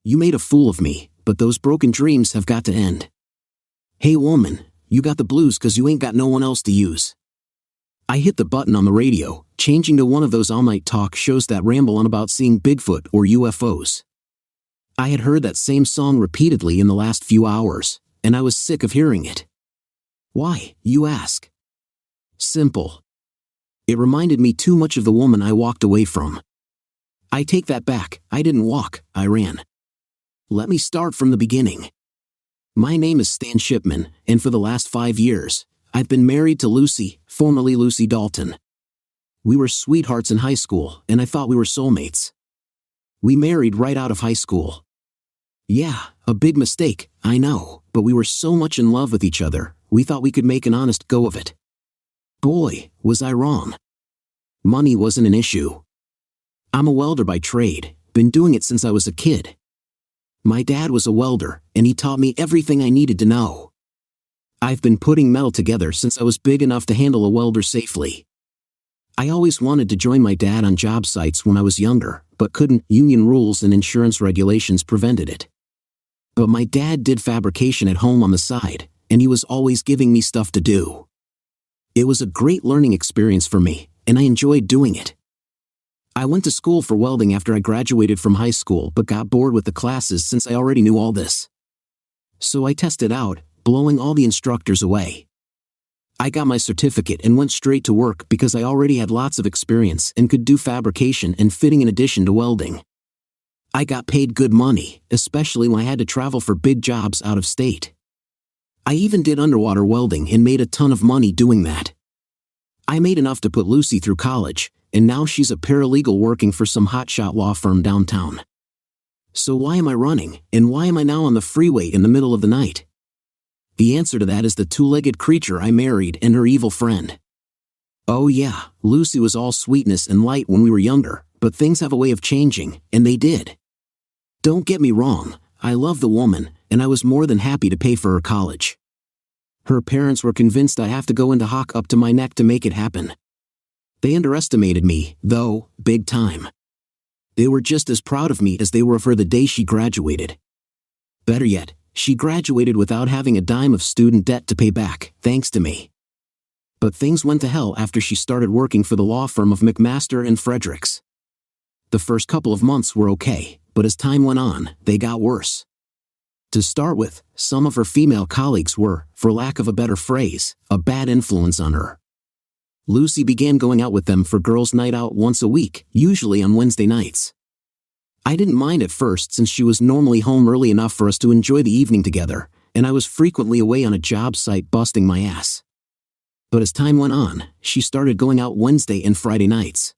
You made a fool of me, but those broken dreams have got to end. Hey woman, you got the blues 'cause you ain't got no one else to use. I hit the button on the radio, changing to one of those all-night talk shows that ramble on about seeing Bigfoot or UFOs. I had heard that same song repeatedly in the last few hours, and I was sick of hearing it. Why, you ask? Simple. It reminded me too much of the woman I walked away from. I take that back, I didn't walk, I ran. Let me start from the beginning. My name is Stan Shipman, and for the last 5 years, I've been married to Lucy, formerly Lucy Dalton. We were sweethearts in high school, and I thought we were soulmates. We married right out of high school. Yeah, a big mistake, I know, but we were so much in love with each other, we thought we could make an honest go of it. Boy, was I wrong. Money wasn't an issue. I'm a welder by trade, been doing it since I was a kid. My dad was a welder, and he taught me everything I needed to know. I've been putting metal together since I was big enough to handle a welder safely. I always wanted to join my dad on job sites when I was younger, but couldn't. Union rules and insurance regulations prevented it. But my dad did fabrication at home on the side, and he was always giving me stuff to do. It was a great learning experience for me, and I enjoyed doing it. I went to school for welding after I graduated from high school but got bored with the classes since I already knew all this. So I tested out, blowing all the instructors away. I got my certificate and went straight to work because I already had lots of experience and could do fabrication and fitting in addition to welding. I got paid good money, especially when I had to travel for big jobs out of state. I even did underwater welding and made a ton of money doing that. I made enough to put Lucy through college, and now she's a paralegal working for some hotshot law firm downtown. So why am I running, and why am I now on the freeway in the middle of the night? The answer to that is the two-legged creature I married and her evil friend. Oh yeah, Lucy was all sweetness and light when we were younger, but things have a way of changing, and they did. Don't get me wrong, I love the woman, and I was more than happy to pay for her college. Her parents were convinced I have to go into hock up to my neck to make it happen. They underestimated me, though, big time. They were just as proud of me as they were of her the day she graduated. Better yet, she graduated without having a dime of student debt to pay back, thanks to me. But things went to hell after she started working for the law firm of McMaster and Fredericks. The first couple of months were okay, but as time went on, they got worse. To start with, some of her female colleagues were, for lack of a better phrase, a bad influence on her. Lucy began going out with them for girls' night out once a week, usually on Wednesday nights. I didn't mind at first since she was normally home early enough for us to enjoy the evening together, and I was frequently away on a job site busting my ass. But as time went on, she started going out Wednesday and Friday nights.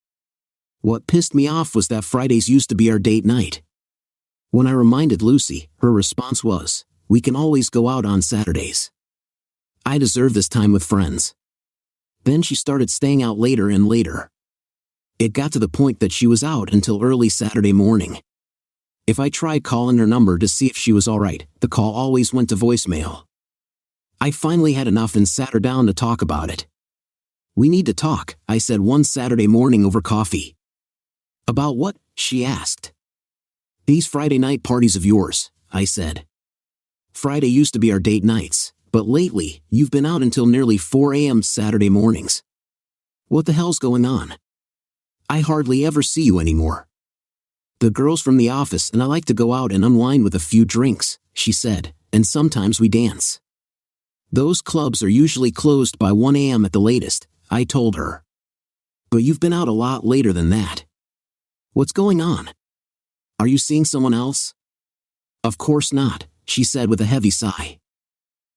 What pissed me off was that Fridays used to be our date night. When I reminded Lucy, her response was, "We can always go out on Saturdays." I deserve this time with friends. Then she started staying out later and later. It got to the point that she was out until early Saturday morning. If I tried calling her number to see if she was alright, the call always went to voicemail. I finally had enough and sat her down to talk about it. "We need to talk," I said one Saturday morning over coffee. "About what?" she asked. "These Friday night parties of yours," I said. "Friday used to be our date nights, but lately, you've been out until nearly 4 a.m. Saturday mornings. What the hell's going on? I hardly ever see you anymore." "The girls from the office and I like to go out and unwind with a few drinks," she said, "and sometimes we dance." "Those clubs are usually closed by 1 a.m. at the latest," I told her. "But you've been out a lot later than that. What's going on? Are you seeing someone else?" "Of course not," she said with a heavy sigh.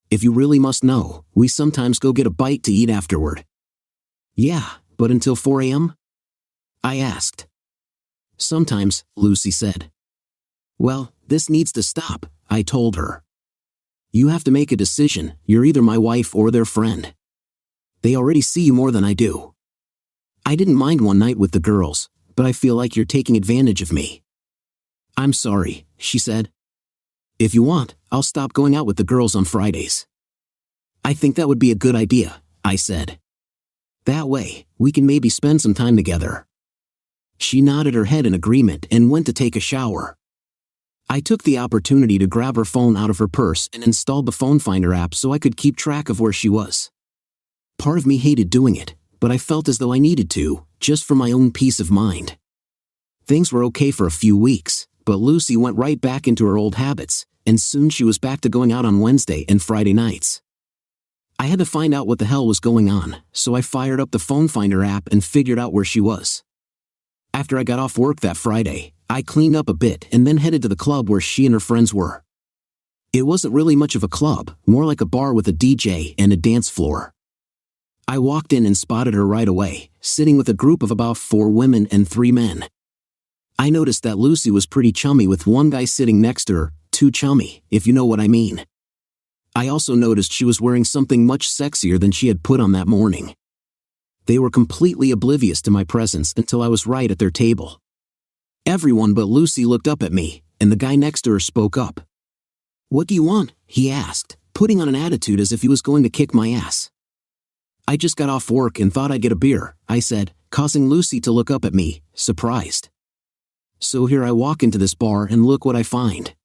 "If you really must know, we sometimes go get a bite to eat afterward." "Yeah, but until 4 a.m.? I asked. "Sometimes," Lucy said. "Well, this needs to stop," I told her. "You have to make a decision. You're either my wife or their friend. They already see you more than I do. I didn't mind one night with the girls, but I feel like you're taking advantage of me." "I'm sorry," she said. "If you want, I'll stop going out with the girls on Fridays." "I think that would be a good idea," I said. "That way, we can maybe spend some time together." She nodded her head in agreement and went to take a shower. I took the opportunity to grab her phone out of her purse and installed the phone finder app so I could keep track of where she was. Part of me hated doing it, but I felt as though I needed to, just for my own peace of mind. Things were okay for a few weeks, but Lucy went right back into her old habits, and soon she was back to going out on Wednesday and Friday nights. I had to find out what the hell was going on, so I fired up the phone finder app and figured out where she was. After I got off work that Friday, I cleaned up a bit and then headed to the club where she and her friends were. It wasn't really much of a club, more like a bar with a DJ and a dance floor. I walked in and spotted her right away, sitting with a group of about 4 women and 3 men. I noticed that Lucy was pretty chummy with one guy sitting next to her, too chummy, if you know what I mean. I also noticed she was wearing something much sexier than she had put on that morning. They were completely oblivious to my presence until I was right at their table. Everyone but Lucy looked up at me, and the guy next to her spoke up. "What do you want?" he asked, putting on an attitude as if he was going to kick my ass. "I just got off work and thought I'd get a beer," I said, causing Lucy to look up at me, surprised. So here I walk into this bar and look what I find.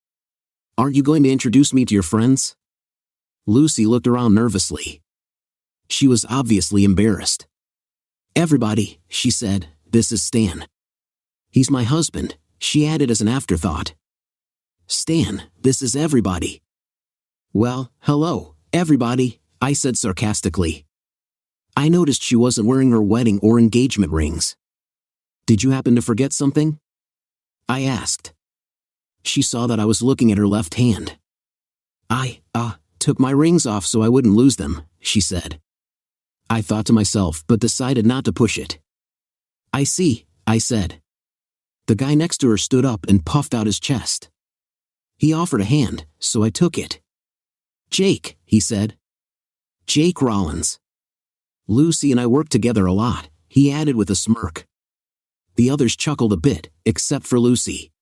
"Aren't you going to introduce me to your friends?" Lucy looked around nervously. She was obviously embarrassed. "Everybody," she said, "this is Stan. He's my husband," she added as an afterthought. "Stan, this is everybody." "Well, hello, everybody," I said sarcastically. I noticed she wasn't wearing her wedding or engagement rings. "Did you happen to forget something?" I asked. She saw that I was looking at her left hand. "I took my rings off so I wouldn't lose them," she said. I thought to myself but decided not to push it. "I see," I said. The guy next to her stood up and puffed out his chest. He offered a hand, so I took it. "Jake," he said. "Jake Rollins. Lucy and I work together a lot," he added with a smirk. The others chuckled a bit, except for Lucy.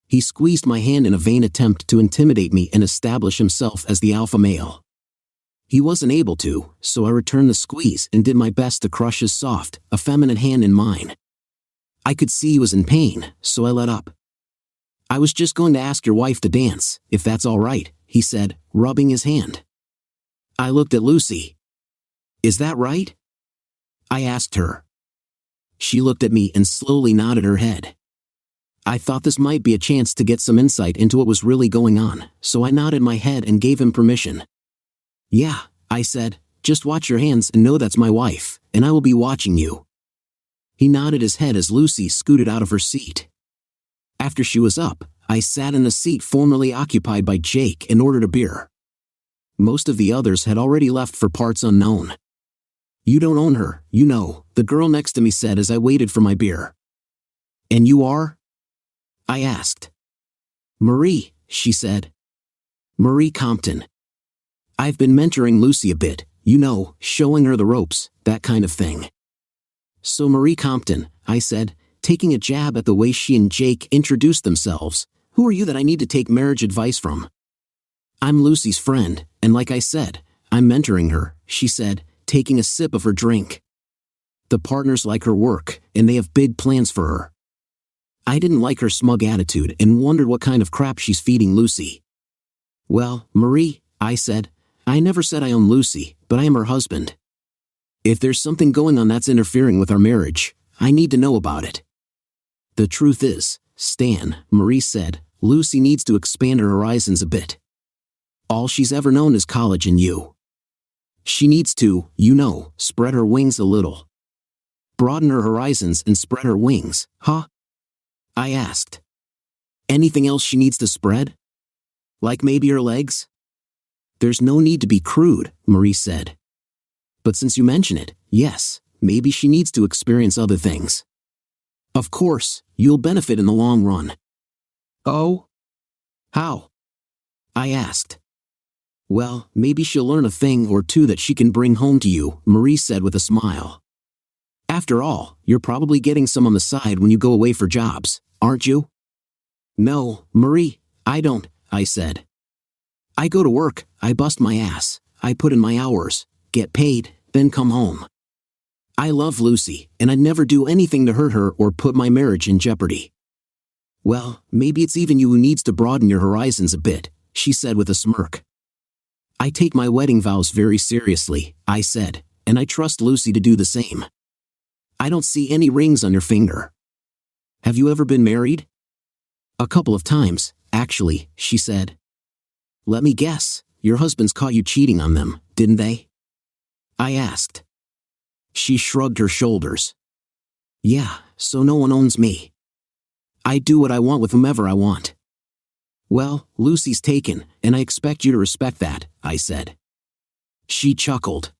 He squeezed my hand in a vain attempt to intimidate me and establish himself as the alpha male. He wasn't able to, so I returned the squeeze and did my best to crush his soft, effeminate hand in mine. I could see he was in pain, so I let up. "I was just going to ask your wife to dance, if that's all right," he said, rubbing his hand. I looked at Lucy. "Is that right?" I asked her. She looked at me and slowly nodded her head. I thought this might be a chance to get some insight into what was really going on, so I nodded my head and gave him permission. "Yeah," I said, "just watch your hands and know that's my wife, and I will be watching you." He nodded his head as Lucy scooted out of her seat. After she was up, I sat in the seat formerly occupied by Jake and ordered a beer. Most of the others had already left for parts unknown. "You don't own her, you know," the girl next to me said as I waited for my beer. "And you are?" I asked. "Marie," she said. "Marie Compton. I've been mentoring Lucy a bit, you know, showing her the ropes, that kind of thing." "So Marie Compton," I said, taking a jab at the way she and Jake introduced themselves, "who are you that I need to take marriage advice from?" "I'm Lucy's friend, and like I said, I'm mentoring her," she said, taking a sip of her drink. "The partners like her work, and they have big plans for her." I didn't like her smug attitude and wondered what kind of crap she's feeding Lucy. "Well, Marie," I said, "I never said I own Lucy, but I am her husband. If there's something going on that's interfering with our marriage, I need to know about it." "The truth is, Stan," Marie said, "Lucy needs to expand her horizons a bit. All she's ever known is college and you. She needs to, you know, spread her wings a little." "Broaden her horizons and spread her wings, huh?" I asked. "Anything else she needs to spread? Like maybe her legs?" "There's no need to be crude," Marie said. "But since you mention it, yes, maybe she needs to experience other things. Of course, you'll benefit in the long run." "Oh? How?" I asked. "Well, maybe she'll learn a thing or two that she can bring home to you," Marie said with a smile. "After all, you're probably getting some on the side when you go away for jobs, aren't you?" "No, Marie, I don't," I said. "I go to work, I bust my ass, I put in my hours, get paid, then come home. I love Lucy, and I'd never do anything to hurt her or put my marriage in jeopardy." Well, maybe it's even you who needs to broaden your horizons a bit, she said with a smirk. I take my wedding vows very seriously, I said, and I trust Lucy to do the same. I don't see any rings on your finger. Have you ever been married? A couple of times, actually, she said. Let me guess, your husbands caught you cheating on them, didn't they? I asked. She shrugged her shoulders. Yeah, so no one owns me. I do what I want with whomever I want. Well, Lucy's taken, and I expect you to respect that, I said. She chuckled.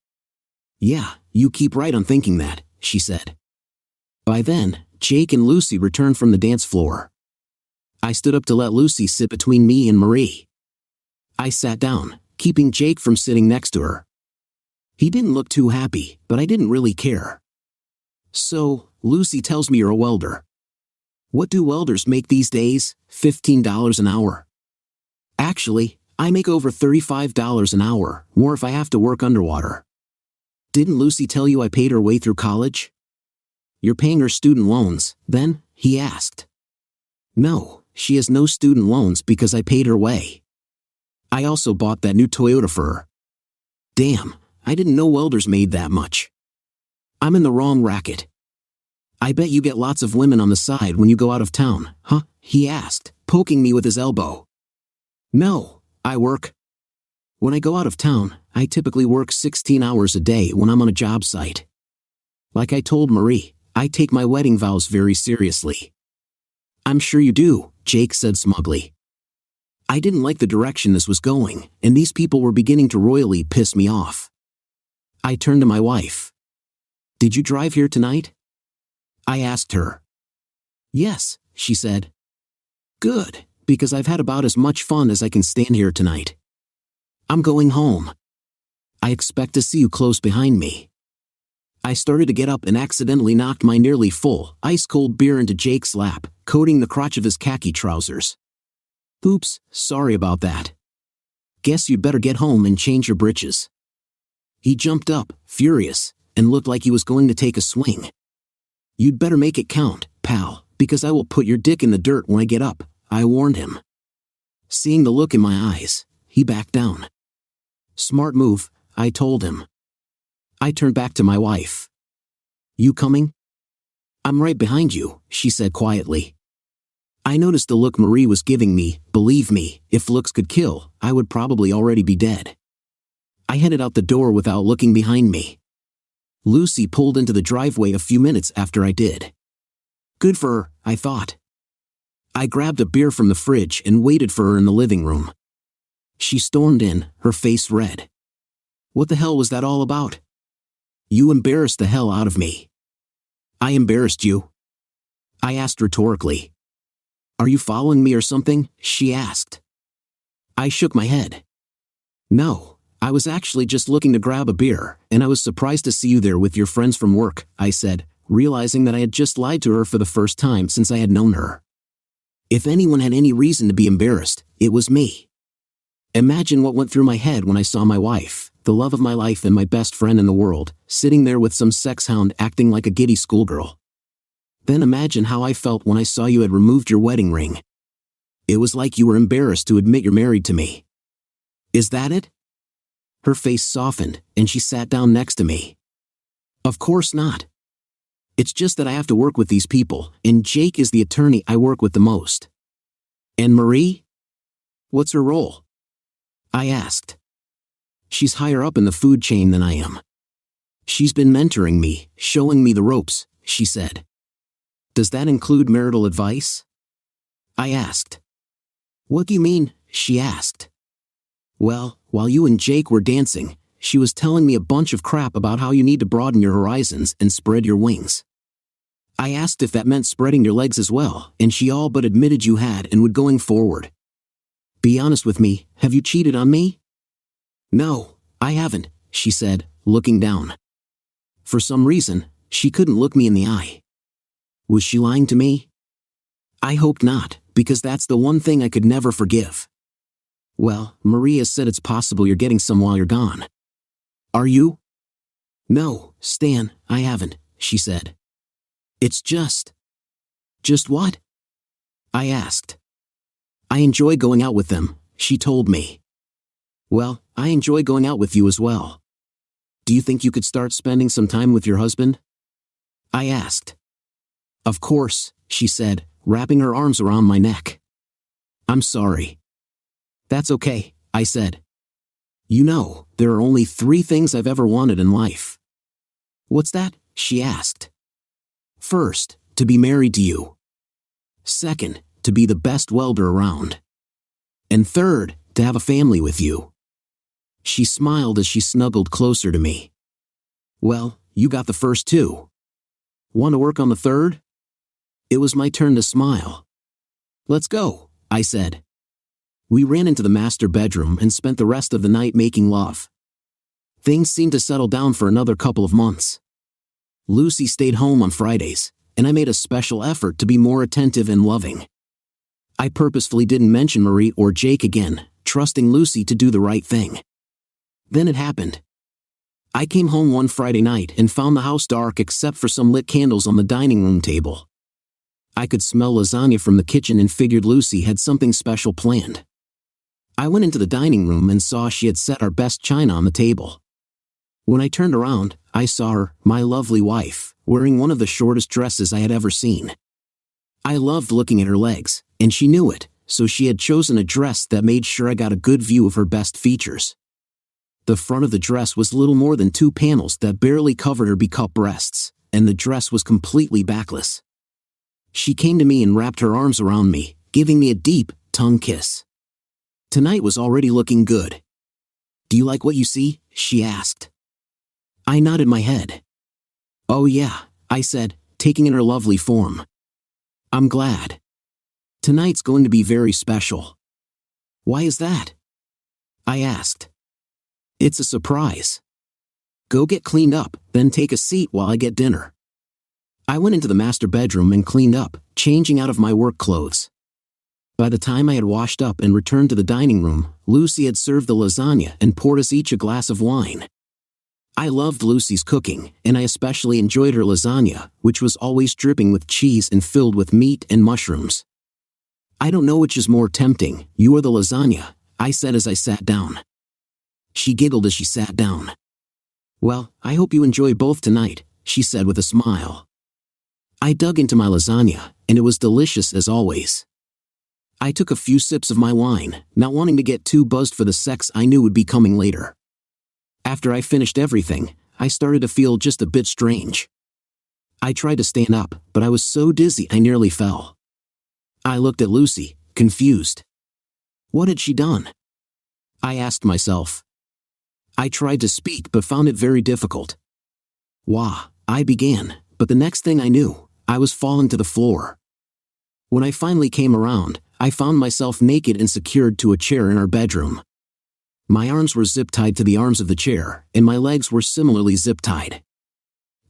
Yeah, you keep right on thinking that, she said. By then, Jake and Lucy returned from the dance floor. I stood up to let Lucy sit between me and Marie. I sat down, keeping Jake from sitting next to her. He didn't look too happy, but I didn't really care. So, Lucy tells me you're a welder. What do welders make these days? $15 an hour. Actually, I make over $35 an hour, more if I have to work underwater. Didn't Lucy tell you I paid her way through college? You're paying her student loans, then? He asked. No, she has no student loans because I paid her way. I also bought that new Toyota for her. Damn, I didn't know welders made that much. I'm in the wrong racket. I bet you get lots of women on the side when you go out of town, huh? He asked, poking me with his elbow. No, I work. When I go out of town, I typically work 16 hours a day when I'm on a job site. Like I told Marie, I take my wedding vows very seriously. I'm sure you do, Jake said smugly. I didn't like the direction this was going, and these people were beginning to royally piss me off. I turned to my wife. Did you drive here tonight? I asked her. Yes, she said. Good, because I've had about as much fun as I can stand here tonight. I'm going home. I expect to see you close behind me. I started to get up and accidentally knocked my nearly full, ice-cold beer into Jake's lap, coating the crotch of his khaki trousers. Oops, sorry about that. Guess you'd better get home and change your britches. He jumped up, furious, and looked like he was going to take a swing. You'd better make it count, pal, because I will put your dick in the dirt when I get up, I warned him. Seeing the look in my eyes, he backed down. Smart move, I told him. I turned back to my wife. You coming? I'm right behind you, she said quietly. I noticed the look Marie was giving me. Believe me, if looks could kill, I would probably already be dead. I headed out the door without looking behind me. Lucy pulled into the driveway a few minutes after I did. Good for her, I thought. I grabbed a beer from the fridge and waited for her in the living room. She stormed in, her face red. What the hell was that all about? You embarrassed the hell out of me. I embarrassed you? I asked rhetorically. Are you following me or something? She asked. I shook my head. No. I was actually just looking to grab a beer, and I was surprised to see you there with your friends from work, I said, realizing that I had just lied to her for the first time since I had known her. If anyone had any reason to be embarrassed, it was me. Imagine what went through my head when I saw my wife, the love of my life and my best friend in the world, sitting there with some sex hound acting like a giddy schoolgirl. Then imagine how I felt when I saw you had removed your wedding ring. It was like you were embarrassed to admit you're married to me. Is that it? Her face softened, and she sat down next to me. Of course not. It's just that I have to work with these people, and Jake is the attorney I work with the most. And Marie? What's her role? I asked. She's higher up in the food chain than I am. She's been mentoring me, showing me the ropes, she said. Does that include marital advice? I asked. What do you mean? She asked. Well, while you and Jake were dancing, she was telling me a bunch of crap about how you need to broaden your horizons and spread your wings. I asked if that meant spreading your legs as well, and she all but admitted you had and would going forward. Be honest with me, have you cheated on me? No, I haven't, she said, looking down. For some reason, she couldn't look me in the eye. Was she lying to me? I hoped not, because that's the one thing I could never forgive. Well, Maria said it's possible you're getting some while you're gone. Are you? No, Stan, I haven't, she said. It's just. Just what? I asked. I enjoy going out with them, she told me. Well, I enjoy going out with you as well. Do you think you could start spending some time with your husband? I asked. Of course, she said, wrapping her arms around my neck. I'm sorry. That's okay, I said. You know, there are only 3 things I've ever wanted in life. What's that? She asked. First, to be married to you. Second, to be the best welder around. And third, to have a family with you. She smiled as she snuggled closer to me. Well, you got the first 2. Want to work on the third? It was my turn to smile. Let's go, I said. We ran into the master bedroom and spent the rest of the night making love. Things seemed to settle down for another couple of months. Lucy stayed home on Fridays, and I made a special effort to be more attentive and loving. I purposefully didn't mention Marie or Jake again, trusting Lucy to do the right thing. Then it happened. I came home one Friday night and found the house dark except for some lit candles on the dining room table. I could smell lasagna from the kitchen and figured Lucy had something special planned. I went into the dining room and saw she had set our best china on the table. When I turned around, I saw her, my lovely wife, wearing one of the shortest dresses I had ever seen. I loved looking at her legs, and she knew it, so she had chosen a dress that made sure I got a good view of her best features. The front of the dress was little more than 2 panels that barely covered her B-cup breasts, and the dress was completely backless. She came to me and wrapped her arms around me, giving me a deep, tongue kiss. Tonight was already looking good. Do you like what you see? She asked. I nodded my head. Oh yeah, I said, taking in her lovely form. I'm glad. Tonight's going to be very special. Why is that? I asked. It's a surprise. Go get cleaned up, then take a seat while I get dinner. I went into the master bedroom and cleaned up, changing out of my work clothes. By the time I had washed up and returned to the dining room, Lucy had served the lasagna and poured us each a glass of wine. I loved Lucy's cooking, and I especially enjoyed her lasagna, which was always dripping with cheese and filled with meat and mushrooms. I don't know which is more tempting, you or the lasagna, I said as I sat down. She giggled as she sat down. Well, I hope you enjoy both tonight, she said with a smile. I dug into my lasagna, and it was delicious as always. I took a few sips of my wine, not wanting to get too buzzed for the sex I knew would be coming later. After I finished everything, I started to feel just a bit strange. I tried to stand up, but I was so dizzy I nearly fell. I looked at Lucy, confused. What had she done? I asked myself. I tried to speak but found it very difficult. Wah, I began, but the next thing I knew, I was falling to the floor. When I finally came around, I found myself naked and secured to a chair in our bedroom. My arms were zip-tied to the arms of the chair, and my legs were similarly zip-tied.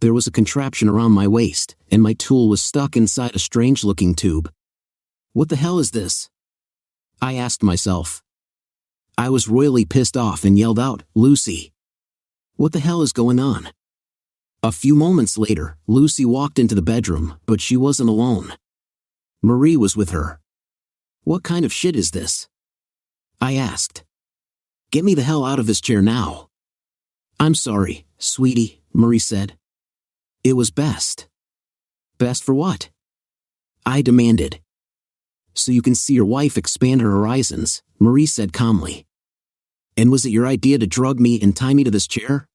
There was a contraption around my waist, and my tool was stuck inside a strange-looking tube. What the hell is this? I asked myself. I was royally pissed off and yelled out, Lucy. What the hell is going on? A few moments later, Lucy walked into the bedroom, but she wasn't alone. Marie was with her. What kind of shit is this? I asked. Get me the hell out of this chair now. I'm sorry, sweetie, Marie said. It was best. Best for what? I demanded. So you can see your wife expand her horizons, Marie said calmly. And was it your idea to drug me and tie me to this chair?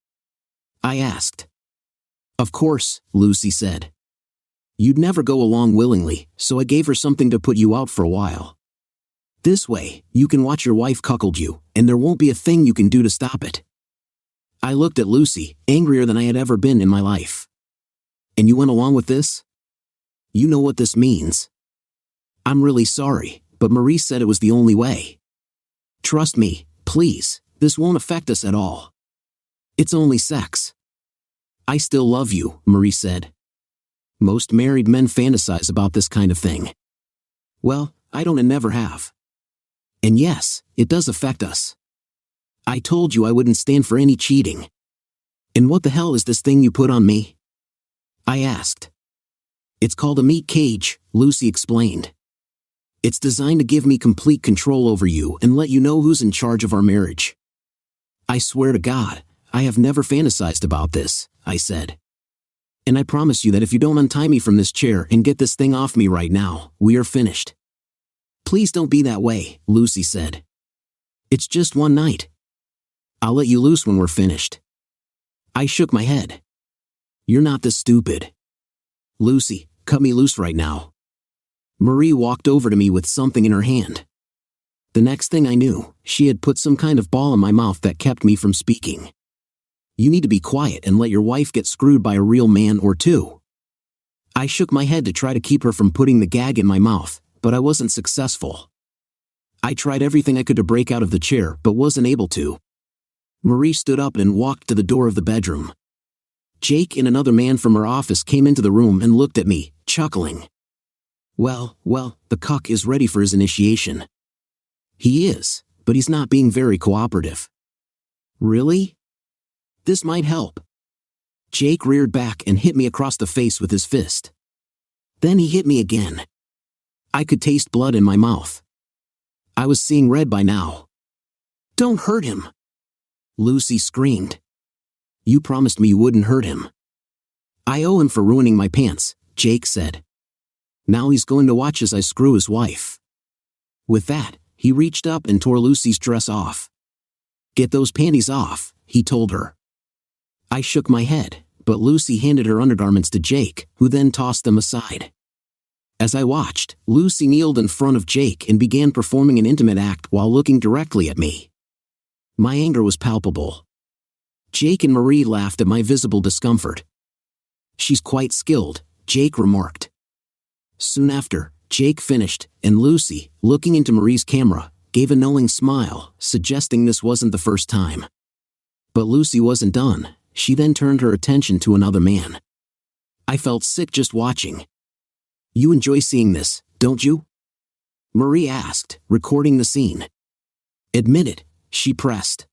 I asked. Of course, Lucy said. You'd never go along willingly, so I gave her something to put you out for a while. This way, you can watch your wife cuckold you, and there won't be a thing you can do to stop it. I looked at Lucy, angrier than I had ever been in my life. And you went along with this? You know what this means. I'm really sorry, but Marie said it was the only way. Trust me, please, this won't affect us at all. It's only sex. I still love you, Marie said. Most married men fantasize about this kind of thing. Well, I don't and never have. And yes, it does affect us. I told you I wouldn't stand for any cheating. And what the hell is this thing you put on me? I asked. It's called a meat cage, Lucy explained. It's designed to give me complete control over you and let you know who's in charge of our marriage. I swear to God, I have never fantasized about this, I said. And I promise you that if you don't untie me from this chair and get this thing off me right now, we are finished. Please don't be that way, Lucy said. It's just one night. I'll let you loose when we're finished. I shook my head. You're not this stupid. Lucy, cut me loose right now. Marie walked over to me with something in her hand. The next thing I knew, she had put some kind of ball in my mouth that kept me from speaking. You need to be quiet and let your wife get screwed by a real man or two. I shook my head to try to keep her from putting the gag in my mouth, but I wasn't successful. I tried everything I could to break out of the chair but wasn't able to. Marie stood up and walked to the door of the bedroom. Jake and another man from her office came into the room and looked at me, chuckling. Well, the cuck is ready for his initiation. He is, but he's not being very cooperative. Really? This might help. Jake reared back and hit me across the face with his fist. Then he hit me again. I could taste blood in my mouth. I was seeing red by now. Don't hurt him, Lucy screamed. You promised me you wouldn't hurt him. I owe him for ruining my pants, Jake said. Now he's going to watch as I screw his wife. With that, he reached up and tore Lucy's dress off. Get those panties off, he told her. I shook my head, but Lucy handed her undergarments to Jake, who then tossed them aside. As I watched, Lucy kneeled in front of Jake and began performing an intimate act while looking directly at me. My anger was palpable. Jake and Marie laughed at my visible discomfort. She's quite skilled, Jake remarked. Soon after, Jake finished, and Lucy, looking into Marie's camera, gave a knowing smile, suggesting this wasn't the first time. But Lucy wasn't done. She then turned her attention to another man. I felt sick just watching. You enjoy seeing this, don't you? Marie asked, recording the scene. Admit it, she pressed.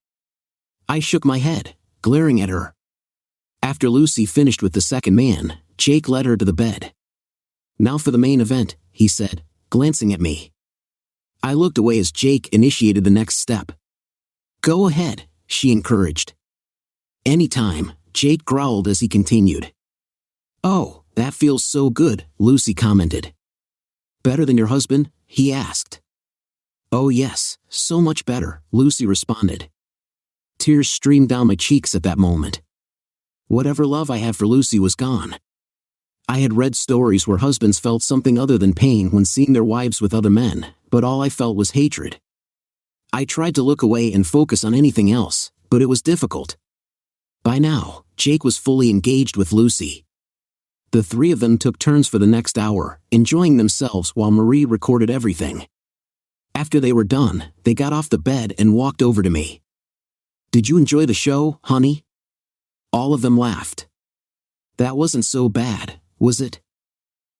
I shook my head, glaring at her. After Lucy finished with the second man, Jake led her to the bed. Now for the main event, he said, glancing at me. I looked away as Jake initiated the next step. Go ahead, she encouraged. Anytime, Jake growled as he continued. Oh, that feels so good, Lucy commented. Better than your husband? He asked. Oh yes, so much better, Lucy responded. Tears streamed down my cheeks at that moment. Whatever love I had for Lucy was gone. I had read stories where husbands felt something other than pain when seeing their wives with other men, but all I felt was hatred. I tried to look away and focus on anything else, but it was difficult. By now, Jake was fully engaged with Lucy. The three of them took turns for the next hour, enjoying themselves while Marie recorded everything. After they were done, they got off the bed and walked over to me. Did you enjoy the show, honey? All of them laughed. That wasn't so bad, was it?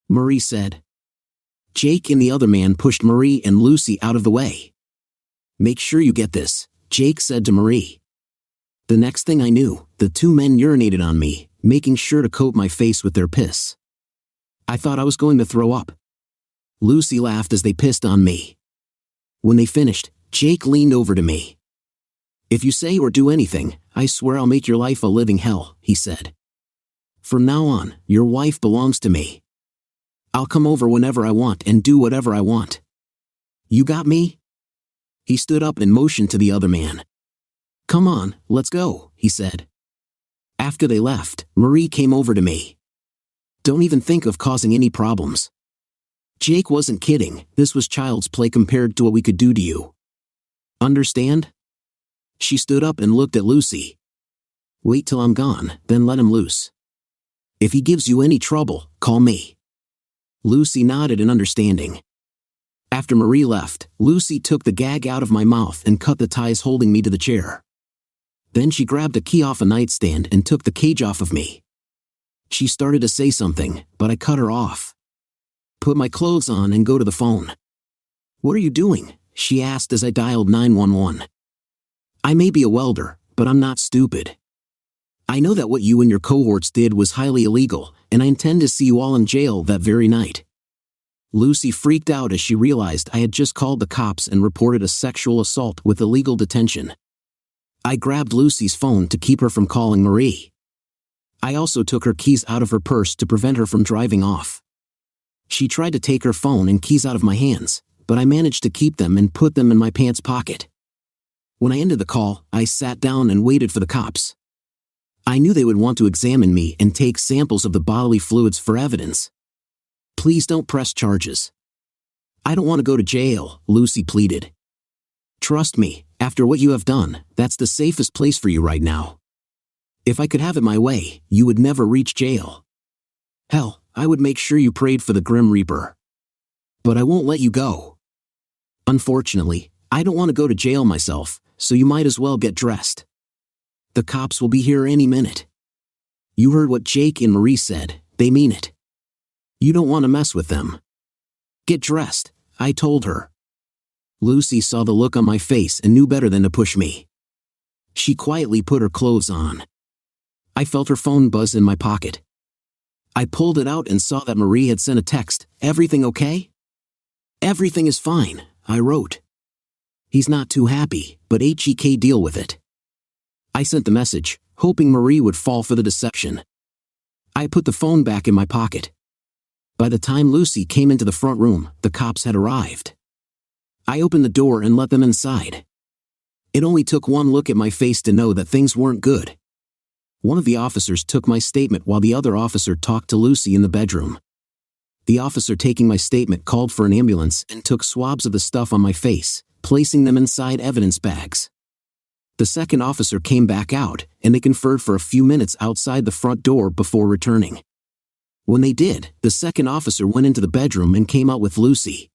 Marie said. Jake and the other man pushed Marie and Lucy out of the way. Make sure you get this, Jake said to Marie. The next thing I knew, the two men urinated on me, making sure to coat my face with their piss. I thought I was going to throw up. Lucy laughed as they pissed on me. When they finished, Jake leaned over to me. If you say or do anything, I swear I'll make your life a living hell, he said. From now on, your wife belongs to me. I'll come over whenever I want and do whatever I want. You got me? He stood up and motioned to the other man. Come on, let's go, he said. After they left, Marie came over to me. Don't even think of causing any problems. Jake wasn't kidding, this was child's play compared to what we could do to you. Understand? She stood up and looked at Lucy. Wait till I'm gone, then let him loose. If he gives you any trouble, call me. Lucy nodded in understanding. After Marie left, Lucy took the gag out of my mouth and cut the ties holding me to the chair. Then she grabbed a key off a nightstand and took the cage off of me. She started to say something, but I cut her off. Put my clothes on and go to the phone. What are you doing? She asked as I dialed 911. I may be a welder, but I'm not stupid. I know that what you and your cohorts did was highly illegal, and I intend to see you all in jail that very night. Lucy freaked out as she realized I had just called the cops and reported a sexual assault with illegal detention. I grabbed Lucy's phone to keep her from calling Marie. I also took her keys out of her purse to prevent her from driving off. She tried to take her phone and keys out of my hands, but I managed to keep them and put them in my pants pocket. When I ended the call, I sat down and waited for the cops. I knew they would want to examine me and take samples of the bodily fluids for evidence. Please don't press charges. I don't want to go to jail, Lucy pleaded. Trust me, after what you have done, that's the safest place for you right now. If I could have it my way, you would never reach jail. Hell, I would make sure you prayed for the Grim Reaper. But I won't let you go. Unfortunately, I don't want to go to jail myself, so you might as well get dressed. The cops will be here any minute. You heard what Jake and Marie said, they mean it. You don't want to mess with them. Get dressed, I told her. Lucy saw the look on my face and knew better than to push me. She quietly put her clothes on. I felt her phone buzz in my pocket. I pulled it out and saw that Marie had sent a text, "Everything okay?" "Everything is fine," I wrote. "He's not too happy, but HEK deal with it." I sent the message, hoping Marie would fall for the deception. I put the phone back in my pocket. By the time Lucy came into the front room, the cops had arrived. I opened the door and let them inside. It only took one look at my face to know that things weren't good. One of the officers took my statement while the other officer talked to Lucy in the bedroom. The officer taking my statement called for an ambulance and took swabs of the stuff on my face, placing them inside evidence bags. The second officer came back out, and they conferred for a few minutes outside the front door before returning. When they did, the second officer went into the bedroom and came out with Lucy.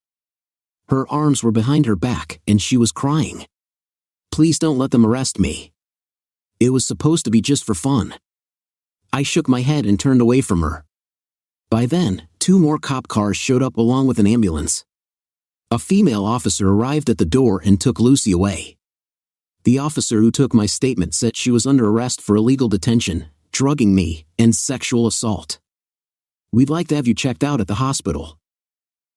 Her arms were behind her back, and she was crying. "Please don't let them arrest me. It was supposed to be just for fun." I shook my head and turned away from her. By then, 2 more cop cars showed up along with an ambulance. A female officer arrived at the door and took Lucy away. The officer who took my statement said she was under arrest for illegal detention, drugging me, and sexual assault. "We'd like to have you checked out at the hospital.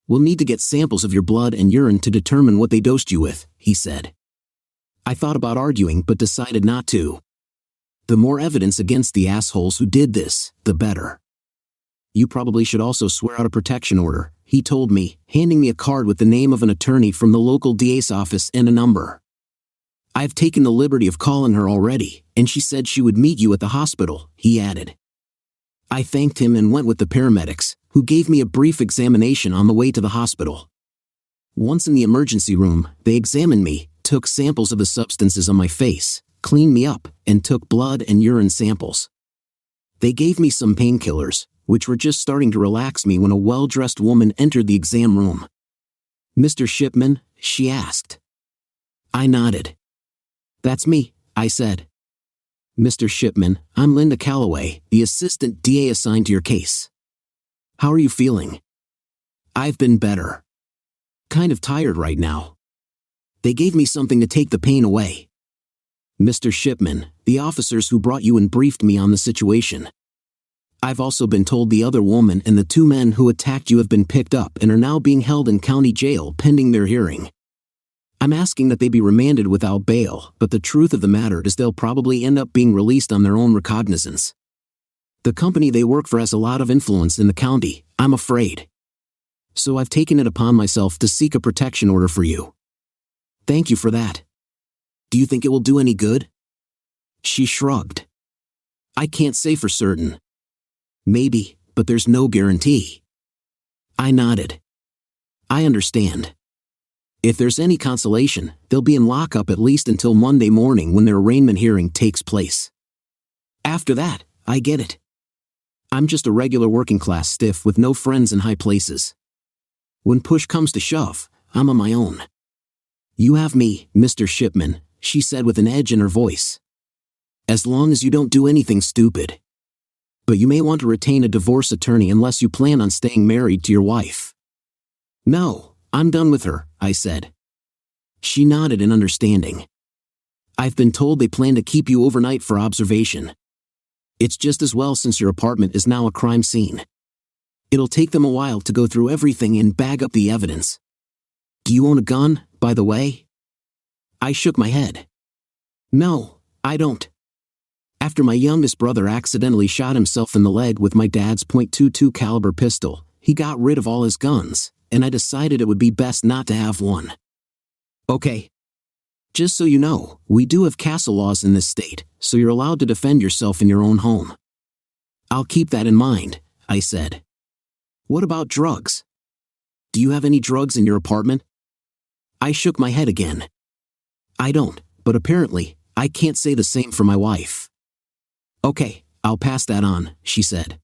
We'll need to get samples of your blood and urine to determine what they dosed you with," he said. I thought about arguing but decided not to. The more evidence against the assholes who did this, the better. "You probably should also swear out a protection order," he told me, handing me a card with the name of an attorney from the local DA's office and a number. "I've taken the liberty of calling her already, and she said she would meet you at the hospital," he added. I thanked him and went with the paramedics, who gave me a brief examination on the way to the hospital. Once in the emergency room, they examined me, took samples of the substances on my face, cleaned me up, and took blood and urine samples. They gave me some painkillers, which were just starting to relax me when a well-dressed woman entered the exam room. "Mr. Shipman?" she asked. I nodded. "That's me," I said. "Mr. Shipman, I'm Linda Calloway, the assistant DA assigned to your case. How are you feeling?" "I've been better. Kind of tired right now. They gave me something to take the pain away." "Mr. Shipman, the officers who brought you in briefed me on the situation. I've also been told the other woman and the 2 men who attacked you have been picked up and are now being held in county jail pending their hearing. I'm asking that they be remanded without bail, but the truth of the matter is they'll probably end up being released on their own recognizance. The company they work for has a lot of influence in the county, I'm afraid. So I've taken it upon myself to seek a protection order for you. Thank you for that. Do you think it will do any good?" She shrugged. "I can't say for certain. Maybe, but there's no guarantee." I nodded. "I understand. If there's any consolation, they'll be in lockup at least until Monday morning when their arraignment hearing takes place. After that, I get it. I'm just a regular working-class stiff with no friends in high places. When push comes to shove, I'm on my own. You have me, Mr. Shipman," she said with an edge in her voice. "As long as you don't do anything stupid. But you may want to retain a divorce attorney unless you plan on staying married to your wife." "No, I'm done with her," I said. She nodded in understanding. "I've been told they plan to keep you overnight for observation. It's just as well since your apartment is now a crime scene. It'll take them a while to go through everything and bag up the evidence. Do you own a gun, by the way? I shook my head. No, I don't. After my youngest brother accidentally shot himself in the leg with my dad's .22 caliber pistol, he got rid of all his guns, and I decided it would be best not to have one. Okay. Just so you know, we do have castle laws in this state, so you're allowed to defend yourself in your own home. I'll keep that in mind, I said. What about drugs? Do you have any drugs in your apartment? I shook my head again. I don't, but apparently, I can't say the same for my wife. Okay, I'll pass that on, she said.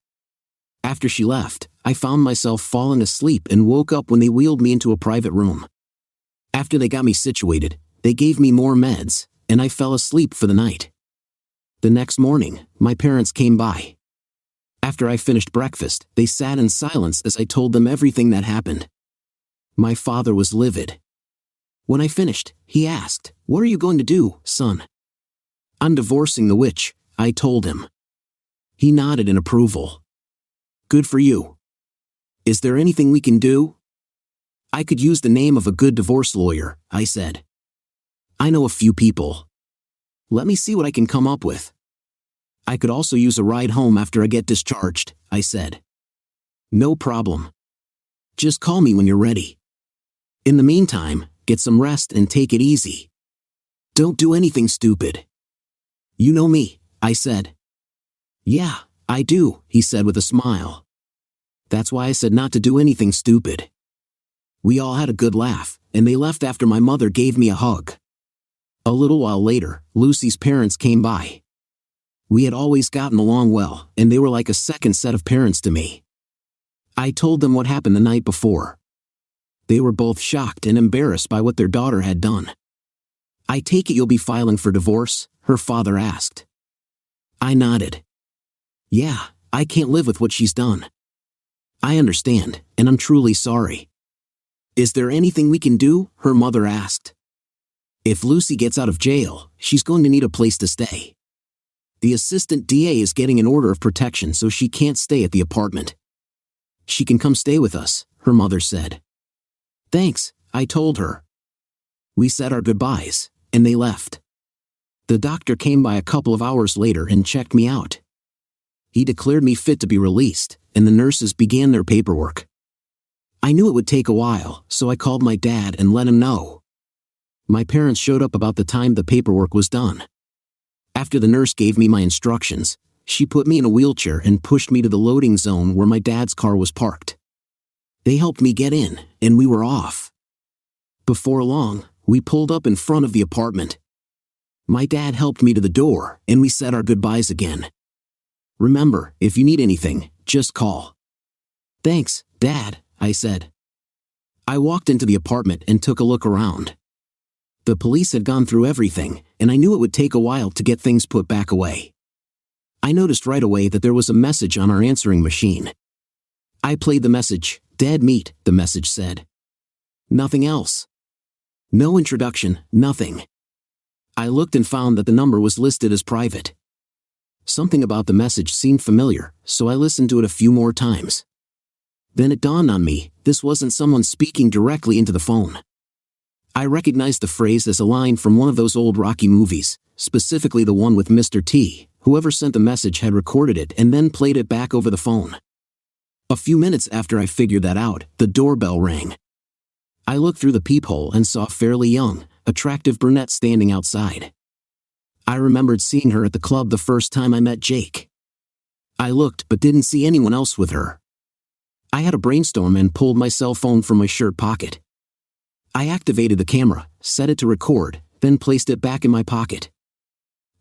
After she left, I found myself falling asleep and woke up when they wheeled me into a private room. After they got me situated, they gave me more meds, and I fell asleep for the night. The next morning, my parents came by. After I finished breakfast, they sat in silence as I told them everything that happened. My father was livid. When I finished, he asked, "What are you going to do, son?" "I'm divorcing the witch," I told him. He nodded in approval. "Good for you. Is there anything we can do?" "I could use the name of a good divorce lawyer," I said. "I know a few people. Let me see what I can come up with." "I could also use a ride home after I get discharged," I said. "No problem. Just call me when you're ready. In the meantime, get some rest and take it easy. Don't do anything stupid." "You know me," I said. "Yeah, I do," he said with a smile. "That's why I said not to do anything stupid." We all had a good laugh, and they left after my mother gave me a hug. A little while later, Lucy's parents came by. We had always gotten along well, and they were like a second set of parents to me. I told them what happened the night before. They were both shocked and embarrassed by what their daughter had done. "I take it you'll be filing for divorce?" her father asked. I nodded. "Yeah, I can't live with what she's done." "I understand, and I'm truly sorry." "Is there anything we can do?" her mother asked. "If Lucy gets out of jail, she's going to need a place to stay. The assistant DA is getting an order of protection so she can't stay at the apartment. She can come stay with us," her mother said. "Thanks," I told her. We said our goodbyes, and they left. The doctor came by a couple of hours later and checked me out. He declared me fit to be released, and the nurses began their paperwork. I knew it would take a while, so I called my dad and let him know. My parents showed up about the time the paperwork was done. After the nurse gave me my instructions, she put me in a wheelchair and pushed me to the loading zone where my dad's car was parked. They helped me get in, and we were off. Before long, we pulled up in front of the apartment. My dad helped me to the door, and we said our goodbyes again. "Remember, if you need anything, just call." "Thanks, Dad," I said. I walked into the apartment and took a look around. The police had gone through everything, and I knew it would take a while to get things put back away. I noticed right away that there was a message on our answering machine. I played the message. "Dead meat," the message said. Nothing else. No introduction, nothing. I looked and found that the number was listed as private. Something about the message seemed familiar, so I listened to it a few more times. Then it dawned on me, this wasn't someone speaking directly into the phone. I recognized the phrase as a line from one of those old Rocky movies, specifically the one with Mr. T. Whoever sent the message had recorded it and then played it back over the phone. A few minutes after I figured that out, the doorbell rang. I looked through the peephole and saw a fairly young, attractive brunette standing outside. I remembered seeing her at the club the first time I met Jake. I looked but didn't see anyone else with her. I had a brainstorm and pulled my cell phone from my shirt pocket. I activated the camera, set it to record, then placed it back in my pocket.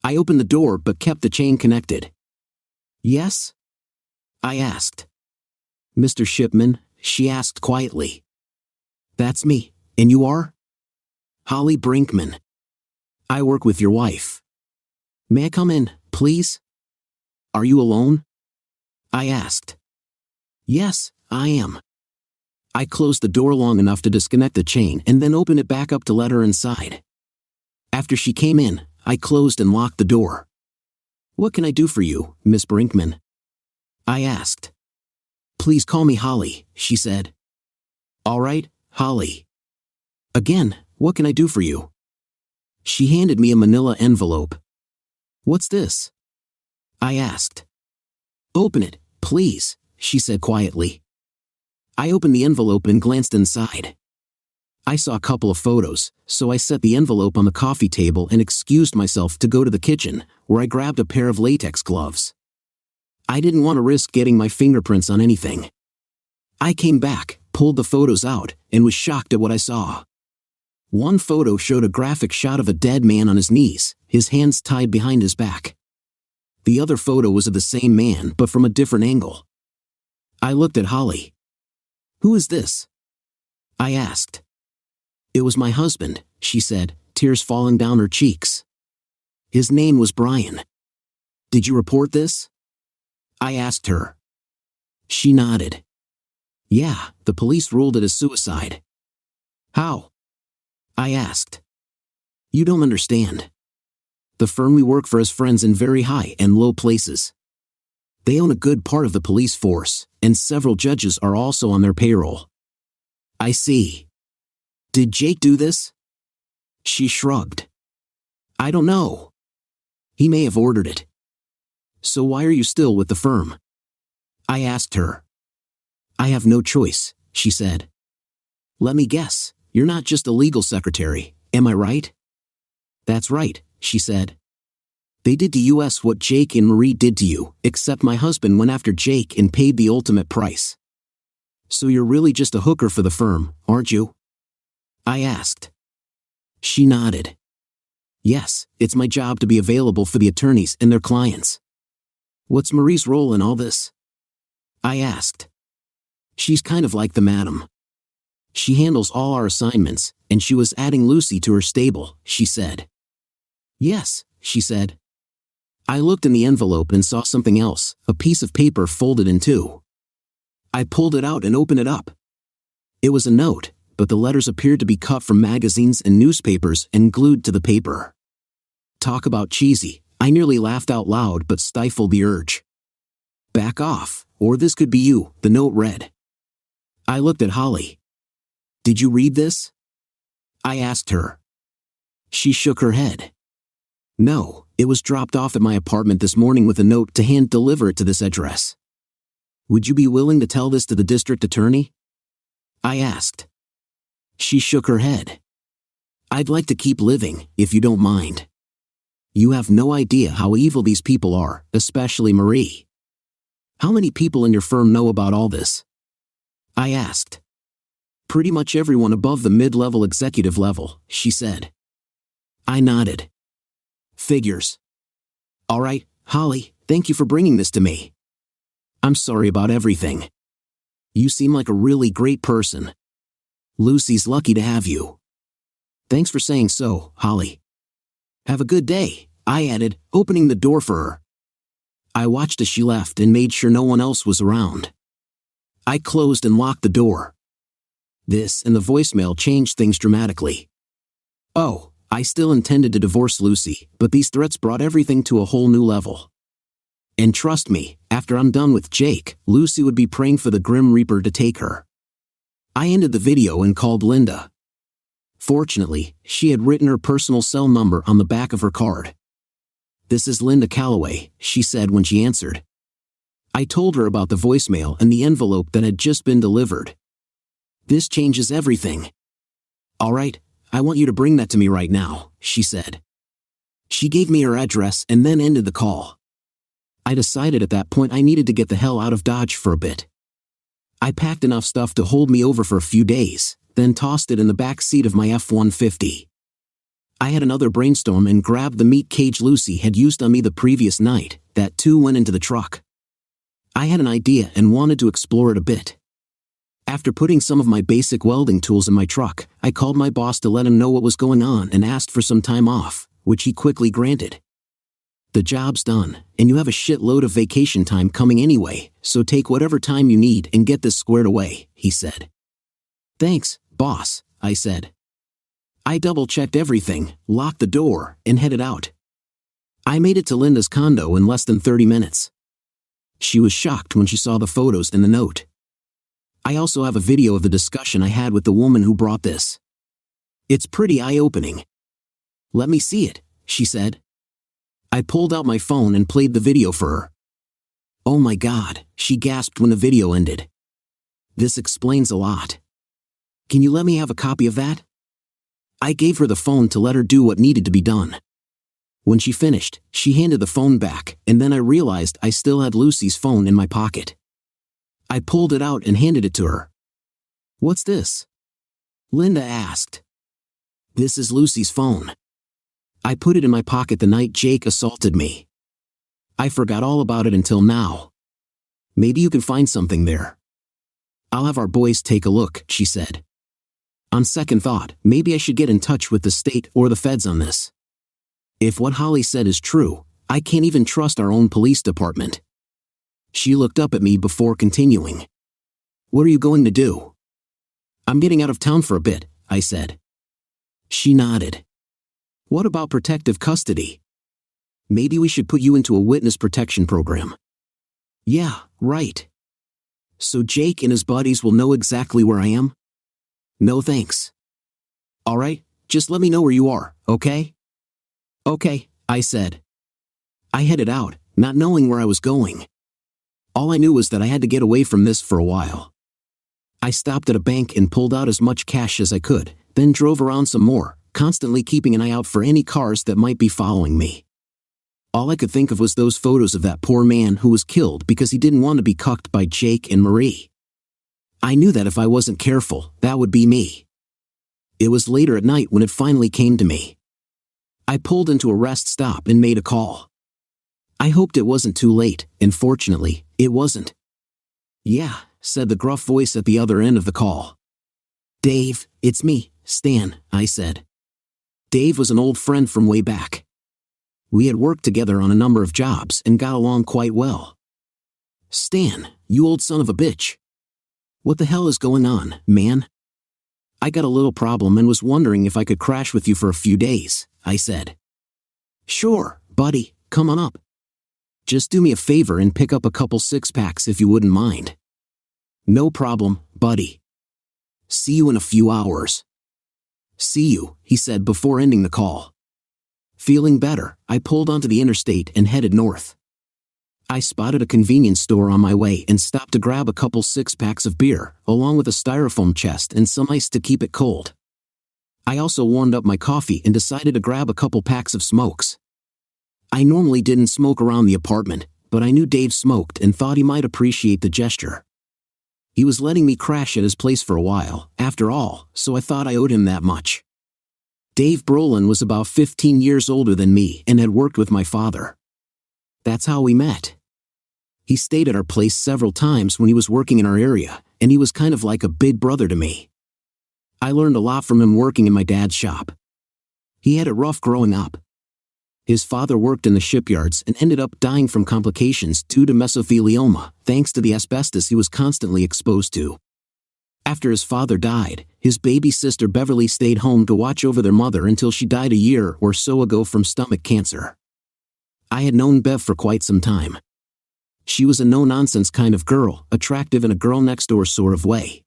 I opened the door but kept the chain connected. "Yes?" I asked. "Mr. Shipman?" she asked quietly. "That's me, and you are?" "Holly Brinkman. I work with your wife. May I come in, please?" "Are you alone?" I asked. "Yes, I am." I closed the door long enough to disconnect the chain and then opened it back up to let her inside. After she came in, I closed and locked the door. "What can I do for you, Miss Brinkman?" I asked. Please call me Holly, she said. All right, Holly. Again, what can I do for you? She handed me a manila envelope. What's this? I asked. Open it, please, she said quietly. I opened the envelope and glanced inside. I saw a couple of photos, so I set the envelope on the coffee table and excused myself to go to the kitchen, where I grabbed a pair of latex gloves. I didn't want to risk getting my fingerprints on anything. I came back, pulled the photos out, and was shocked at what I saw. One photo showed a graphic shot of a dead man on his knees, his hands tied behind his back. The other photo was of the same man but from a different angle. I looked at Holly. Who is this? I asked. It was my husband, she said, tears falling down her cheeks. His name was Brian. Did you report this? I asked her. She nodded. Yeah, the police ruled it as suicide. How? I asked. You don't understand. The firm we work for has friends in very high and low places. They own a good part of the police force, and several judges are also on their payroll. I see. Did Jake do this? She shrugged. I don't know. He may have ordered it. So why are you still with the firm? I asked her. I have no choice, she said. Let me guess, you're not just a legal secretary, am I right? That's right, she said. They did to us what Jake and Marie did to you, except my husband went after Jake and paid the ultimate price. So you're really just a hooker for the firm, aren't you? I asked. She nodded. Yes, it's my job to be available for the attorneys and their clients. What's Marie's role in all this? I asked. She's kind of like the madam. She handles all our assignments, and she was adding Lucy to her stable, she said. Yes, she said. I looked in the envelope and saw something else, a piece of paper folded in two. I pulled it out and opened it up. It was a note, but the letters appeared to be cut from magazines and newspapers and glued to the paper. Talk about cheesy, I nearly laughed out loud but stifled the urge. Back off, or this could be you, the note read. I looked at Holly. Did you read this? I asked her. She shook her head. No, it was dropped off at my apartment this morning with a note to hand deliver it to this address. Would you be willing to tell this to the district attorney? I asked. She shook her head. I'd like to keep living, if you don't mind. You have no idea how evil these people are, especially Marie. How many people in your firm know about all this? I asked. Pretty much everyone above the mid-level executive level, she said. I nodded. Figures. All right, Holly, thank you for bringing this to me. I'm sorry about everything. You seem like a really great person. Lucy's lucky to have you. Thanks for saying so, Holly. Have a good day, I added, opening the door for her. I watched as she left and made sure no one else was around. I closed and locked the door. This and the voicemail changed things dramatically. Oh, I still intended to divorce Lucy, but these threats brought everything to a whole new level. And trust me, after I'm done with Jake, Lucy would be praying for the Grim Reaper to take her. I ended the video and called Linda. Fortunately, she had written her personal cell number on the back of her card. This is Linda Calloway, she said when she answered. I told her about the voicemail and the envelope that had just been delivered. This changes everything. All right, I want you to bring that to me right now, she said. She gave me her address and then ended the call. I decided at that point I needed to get the hell out of Dodge for a bit. I packed enough stuff to hold me over for a few days, then tossed it in the back seat of my F-150. I had another brainstorm and grabbed the meat cage Lucy had used on me the previous night. That too went into the truck. I had an idea and wanted to explore it a bit. After putting some of my basic welding tools in my truck, I called my boss to let him know what was going on and asked for some time off, which he quickly granted. The job's done, and you have a shitload of vacation time coming anyway, so take whatever time you need and get this squared away, he said. Thanks, boss, I said. I double-checked everything, locked the door, and headed out. I made it to Linda's condo in less than 30 minutes. She was shocked when she saw the photos and the note. I also have a video of the discussion I had with the woman who brought this. It's pretty eye-opening. Let me see it, she said. I pulled out my phone and played the video for her. Oh my God, she gasped when the video ended. This explains a lot. Can you let me have a copy of that? I gave her the phone to let her do what needed to be done. When she finished, she handed the phone back, and then I realized I still had Lucy's phone in my pocket. I pulled it out and handed it to her. What's this? Linda asked. This is Lucy's phone. I put it in my pocket the night Jake assaulted me. I forgot all about it until now. Maybe you can find something there. I'll have our boys take a look, she said. On second thought, maybe I should get in touch with the state or the feds on this. If what Holly said is true, I can't even trust our own police department. She looked up at me before continuing. What are you going to do? I'm getting out of town for a bit, I said. She nodded. What about protective custody? Maybe we should put you into a witness protection program. Yeah, right. So Jake and his buddies will know exactly where I am? No thanks. All right, just let me know where you are, okay? Okay, I said. I headed out, not knowing where I was going. All I knew was that I had to get away from this for a while. I stopped at a bank and pulled out as much cash as I could, then drove around some more, constantly keeping an eye out for any cars that might be following me. All I could think of was those photos of that poor man who was killed because he didn't want to be cucked by Jake and Marie. I knew that if I wasn't careful, that would be me. It was later at night when it finally came to me. I pulled into a rest stop and made a call. I hoped it wasn't too late, and fortunately, it wasn't. Yeah, said the gruff voice at the other end of the call. Dave, it's me, Stan, I said. Dave was an old friend from way back. We had worked together on a number of jobs and got along quite well. Stan, you old son of a bitch. What the hell is going on, man? I got a little problem and was wondering if I could crash with you for a few days, I said. Sure, buddy, come on up. Just do me a favor and pick up a couple six-packs if you wouldn't mind. No problem, buddy. See you in a few hours. See you, he said before ending the call. Feeling better, I pulled onto the interstate and headed north. I spotted a convenience store on my way and stopped to grab a couple six-packs of beer, along with a styrofoam chest and some ice to keep it cold. I also warmed up my coffee and decided to grab a couple packs of smokes. I normally didn't smoke around the apartment, but I knew Dave smoked and thought he might appreciate the gesture. He was letting me crash at his place for a while, after all, so I thought I owed him that much. Dave Brolin was about 15 years older than me and had worked with my father. That's how we met. He stayed at our place several times when he was working in our area, and he was kind of like a big brother to me. I learned a lot from him working in my dad's shop. He had it rough growing up. His father worked in the shipyards and ended up dying from complications due to mesothelioma, thanks to the asbestos he was constantly exposed to. After his father died, his baby sister Beverly stayed home to watch over their mother until she died a year or so ago from stomach cancer. I had known Bev for quite some time. She was a no-nonsense kind of girl, attractive in a girl-next-door sort of way.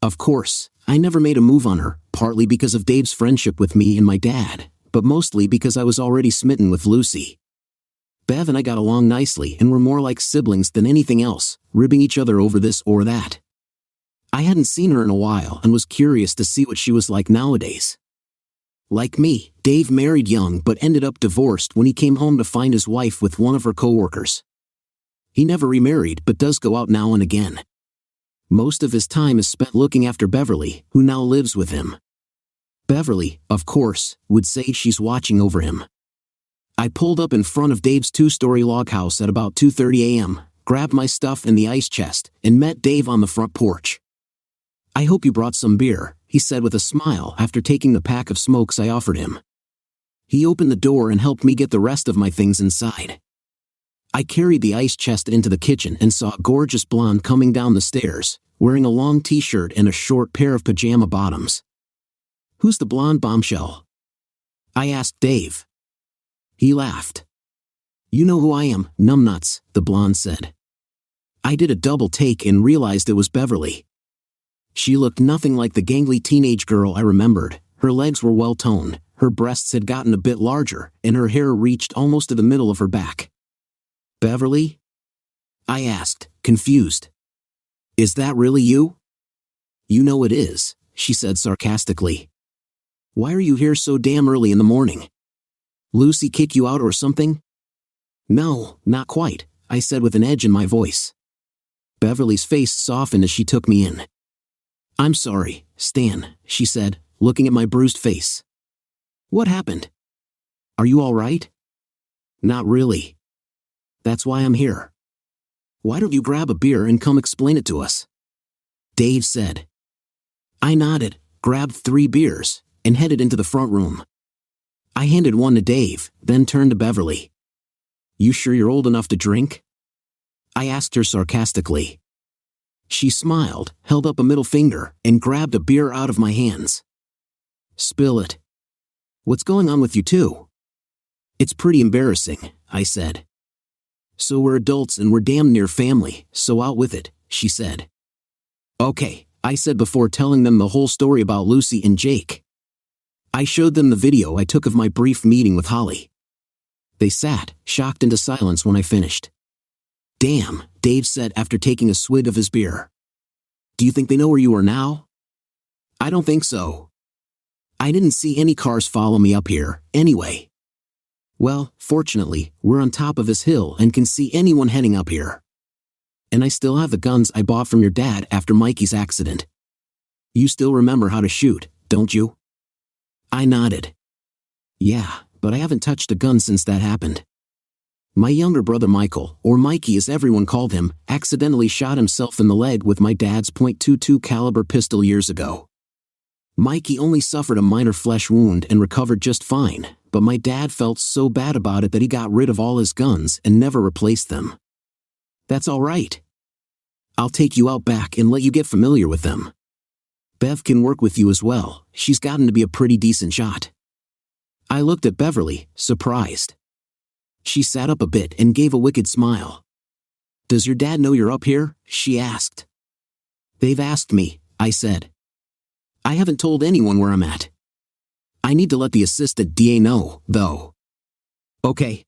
Of course, I never made a move on her, partly because of Dave's friendship with me and my dad, but mostly because I was already smitten with Lucy. Bev and I got along nicely and were more like siblings than anything else, ribbing each other over this or that. I hadn't seen her in a while and was curious to see what she was like nowadays. Like me, Dave married young but ended up divorced when he came home to find his wife with one of her coworkers. He never remarried but does go out now and again. Most of his time is spent looking after Beverly, who now lives with him. Beverly, of course, would say she's watching over him. I pulled up in front of Dave's two-story log house at about 2:30 a.m., grabbed my stuff in the ice chest, and met Dave on the front porch. I hope you brought some beer, he said with a smile after taking the pack of smokes I offered him. He opened the door and helped me get the rest of my things inside. I carried the ice chest into the kitchen and saw a gorgeous blonde coming down the stairs, wearing a long t-shirt and a short pair of pajama bottoms. Who's the blonde bombshell? I asked Dave. He laughed. You know who I am, numbnuts, the blonde said. I did a double take and realized it was Beverly. She looked nothing like the gangly teenage girl I remembered. Her legs were well-toned, her breasts had gotten a bit larger, and her hair reached almost to the middle of her back. "Beverly?" I asked, confused. "Is that really you?" "You know it is," she said sarcastically. "Why are you here so damn early in the morning? Lucy kick you out or something?" "No, not quite," I said with an edge in my voice. Beverly's face softened as she took me in. "I'm sorry, Stan," she said, looking at my bruised face. "What happened? Are you all right?" "Not really. That's why I'm here." "Why don't you grab a beer and come explain it to us?" Dave said. I nodded, grabbed 3 beers, and headed into the front room. I handed one to Dave, then turned to Beverly. "You sure you're old enough to drink?" I asked her sarcastically. She smiled, held up a middle finger, and grabbed a beer out of my hands. "Spill it. What's going on with you two?" "It's pretty embarrassing," I said. "So we're adults and we're damn near family, so out with it," she said. "Okay," I said before telling them the whole story about Lucy and Jake. I showed them the video I took of my brief meeting with Holly. They sat, shocked into silence when I finished. "Damn," Dave said after taking a swig of his beer. "Do you think they know where you are now?" "I don't think so. I didn't see any cars follow me up here, anyway." "Well, fortunately, we're on top of this hill and can see anyone heading up here. And I still have the guns I bought from your dad after Mikey's accident. You still remember how to shoot, don't you?" I nodded. "Yeah, but I haven't touched a gun since that happened. My younger brother Michael, or Mikey as everyone called him, accidentally shot himself in the leg with my dad's .22 caliber pistol years ago. Mikey only suffered a minor flesh wound and recovered just fine, but my dad felt so bad about it that he got rid of all his guns and never replaced them. That's all right. I'll take you out back and let you get familiar with them. Bev can work with you as well, she's gotten to be a pretty decent shot." I looked at Beverly, surprised. She sat up a bit and gave a wicked smile. "Does your dad know you're up here?" she asked. "They've asked me," I said. "I haven't told anyone where I'm at. I need to let the assistant DA know, though." "Okay.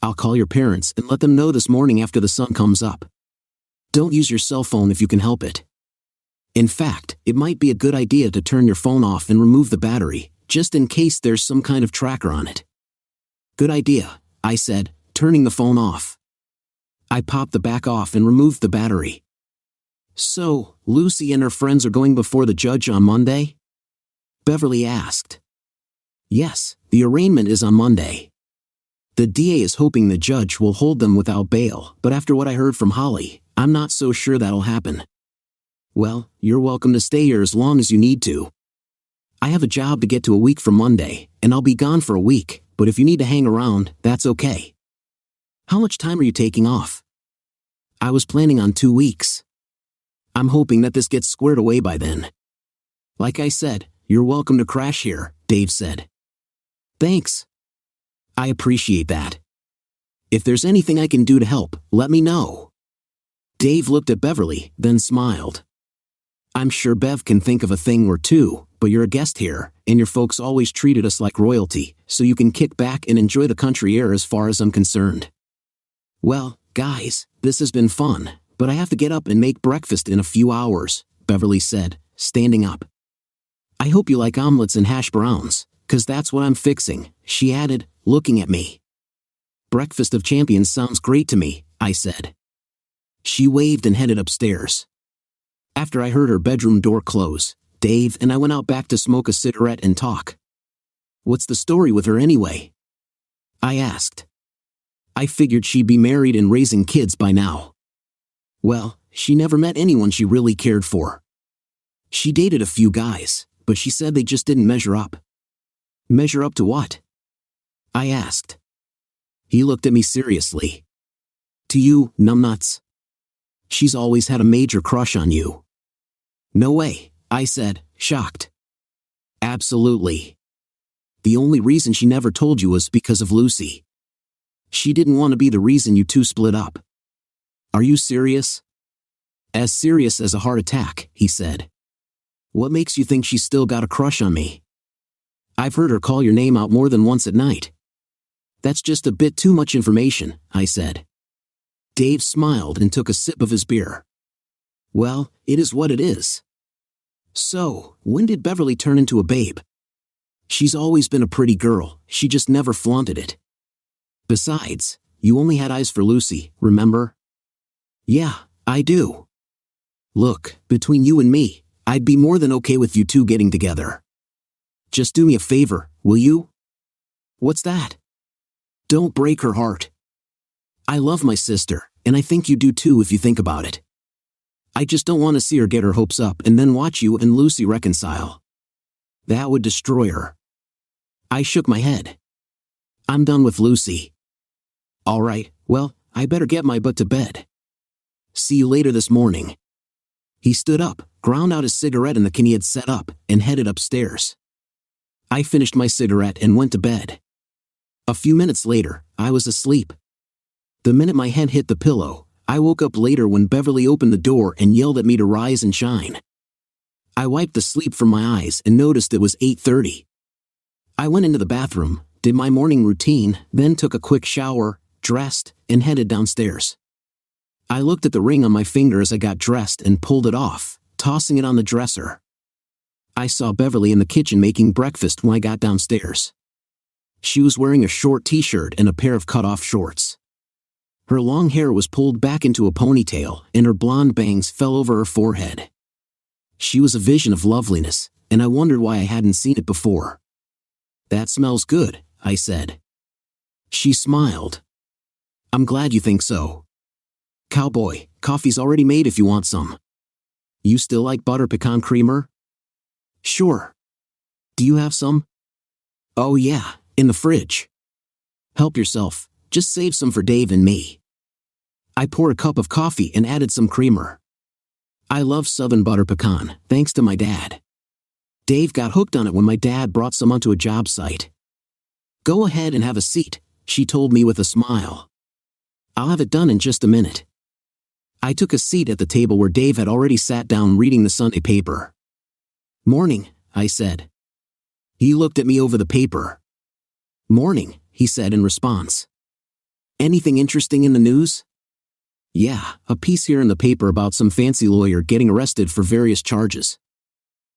I'll call your parents and let them know this morning after the sun comes up. Don't use your cell phone if you can help it. In fact, it might be a good idea to turn your phone off and remove the battery, just in case there's some kind of tracker on it." "Good idea," I said, turning the phone off. I popped the back off and removed the battery. "So, Lucy and her friends are going before the judge on Monday?" Beverly asked. "Yes, the arraignment is on Monday. The DA is hoping the judge will hold them without bail, but after what I heard from Holly, I'm not so sure that'll happen." "Well, you're welcome to stay here as long as you need to. I have a job to get to a week from Monday, and I'll be gone for a week, but if you need to hang around, that's okay." "How much time are you taking off?" "I was planning on 2 weeks. I'm hoping that this gets squared away by then." "Like I said, you're welcome to crash here," Dave said. "Thanks. I appreciate that. If there's anything I can do to help, let me know." Dave looked at Beverly, then smiled. "I'm sure Bev can think of a thing or two, but you're a guest here, and your folks always treated us like royalty, so you can kick back and enjoy the country air as far as I'm concerned." "Well, guys, this has been fun, but I have to get up and make breakfast in a few hours," Beverly said, standing up. "I hope you like omelets and hash browns, 'cause that's what I'm fixing," she added, looking at me. "Breakfast of champions sounds great to me," I said. She waved and headed upstairs. After I heard her bedroom door close, Dave and I went out back to smoke a cigarette and talk. "What's the story with her anyway?" I asked. "I figured she'd be married and raising kids by now." "Well, she never met anyone she really cared for. She dated a few guys, but she said they just didn't measure up." "Measure up to what?" I asked. He looked at me seriously. "To you, numbnuts. She's always had a major crush on you." "No way," I said, shocked. "Absolutely. The only reason she never told you was because of Lucy. She didn't want to be the reason you two split up." Are you serious? As serious as a heart attack, he said. What makes you think she's still got a crush on me? I've heard her call your name out more than once at night. That's just a bit too much information, I said. Dave smiled and took a sip of his beer. Well, it is what it is. So, when did Beverly turn into a babe? She's always been a pretty girl, she just never flaunted it. Besides, you only had eyes for Lucy, remember? Yeah, I do. Look, between you and me, I'd be more than okay with you two getting together. Just do me a favor, will you? What's that? Don't break her heart. I love my sister, and I think you do too if you think about it. I just don't want to see her get her hopes up and then watch you and Lucy reconcile. That would destroy her. I shook my head. I'm done with Lucy. All right, well, I better get my butt to bed. See you later this morning. He stood up, ground out his cigarette in the can he had set up, and headed upstairs. I finished my cigarette and went to bed. A few minutes later, I was asleep. The minute my head hit the pillow, I woke up later when Beverly opened the door and yelled at me to rise and shine. I wiped the sleep from my eyes and noticed it was 8:30. I went into the bathroom, did my morning routine, then took a quick shower, dressed, and headed downstairs. I looked at the ring on my finger as I got dressed and pulled it off, tossing it on the dresser. I saw Beverly in the kitchen making breakfast when I got downstairs. She was wearing a short t-shirt and a pair of cut-off shorts. Her long hair was pulled back into a ponytail, and her blonde bangs fell over her forehead. She was a vision of loveliness, and I wondered why I hadn't seen it before. That smells good, I said. She smiled. I'm glad you think so. Cowboy, coffee's already made if you want some. You still like butter pecan creamer? Sure. Do you have some? Oh yeah, in the fridge. Help yourself, just save some for Dave and me. I poured a cup of coffee and added some creamer. I love Southern butter pecan, thanks to my dad. Dave got hooked on it when my dad brought some onto a job site. Go ahead and have a seat, she told me with a smile. I'll have it done in just a minute. I took a seat at the table where Dave had already sat down reading the Sunday paper. Morning, I said. He looked at me over the paper. Morning, he said in response. Anything interesting in the news? Yeah, a piece here in the paper about some fancy lawyer getting arrested for various charges.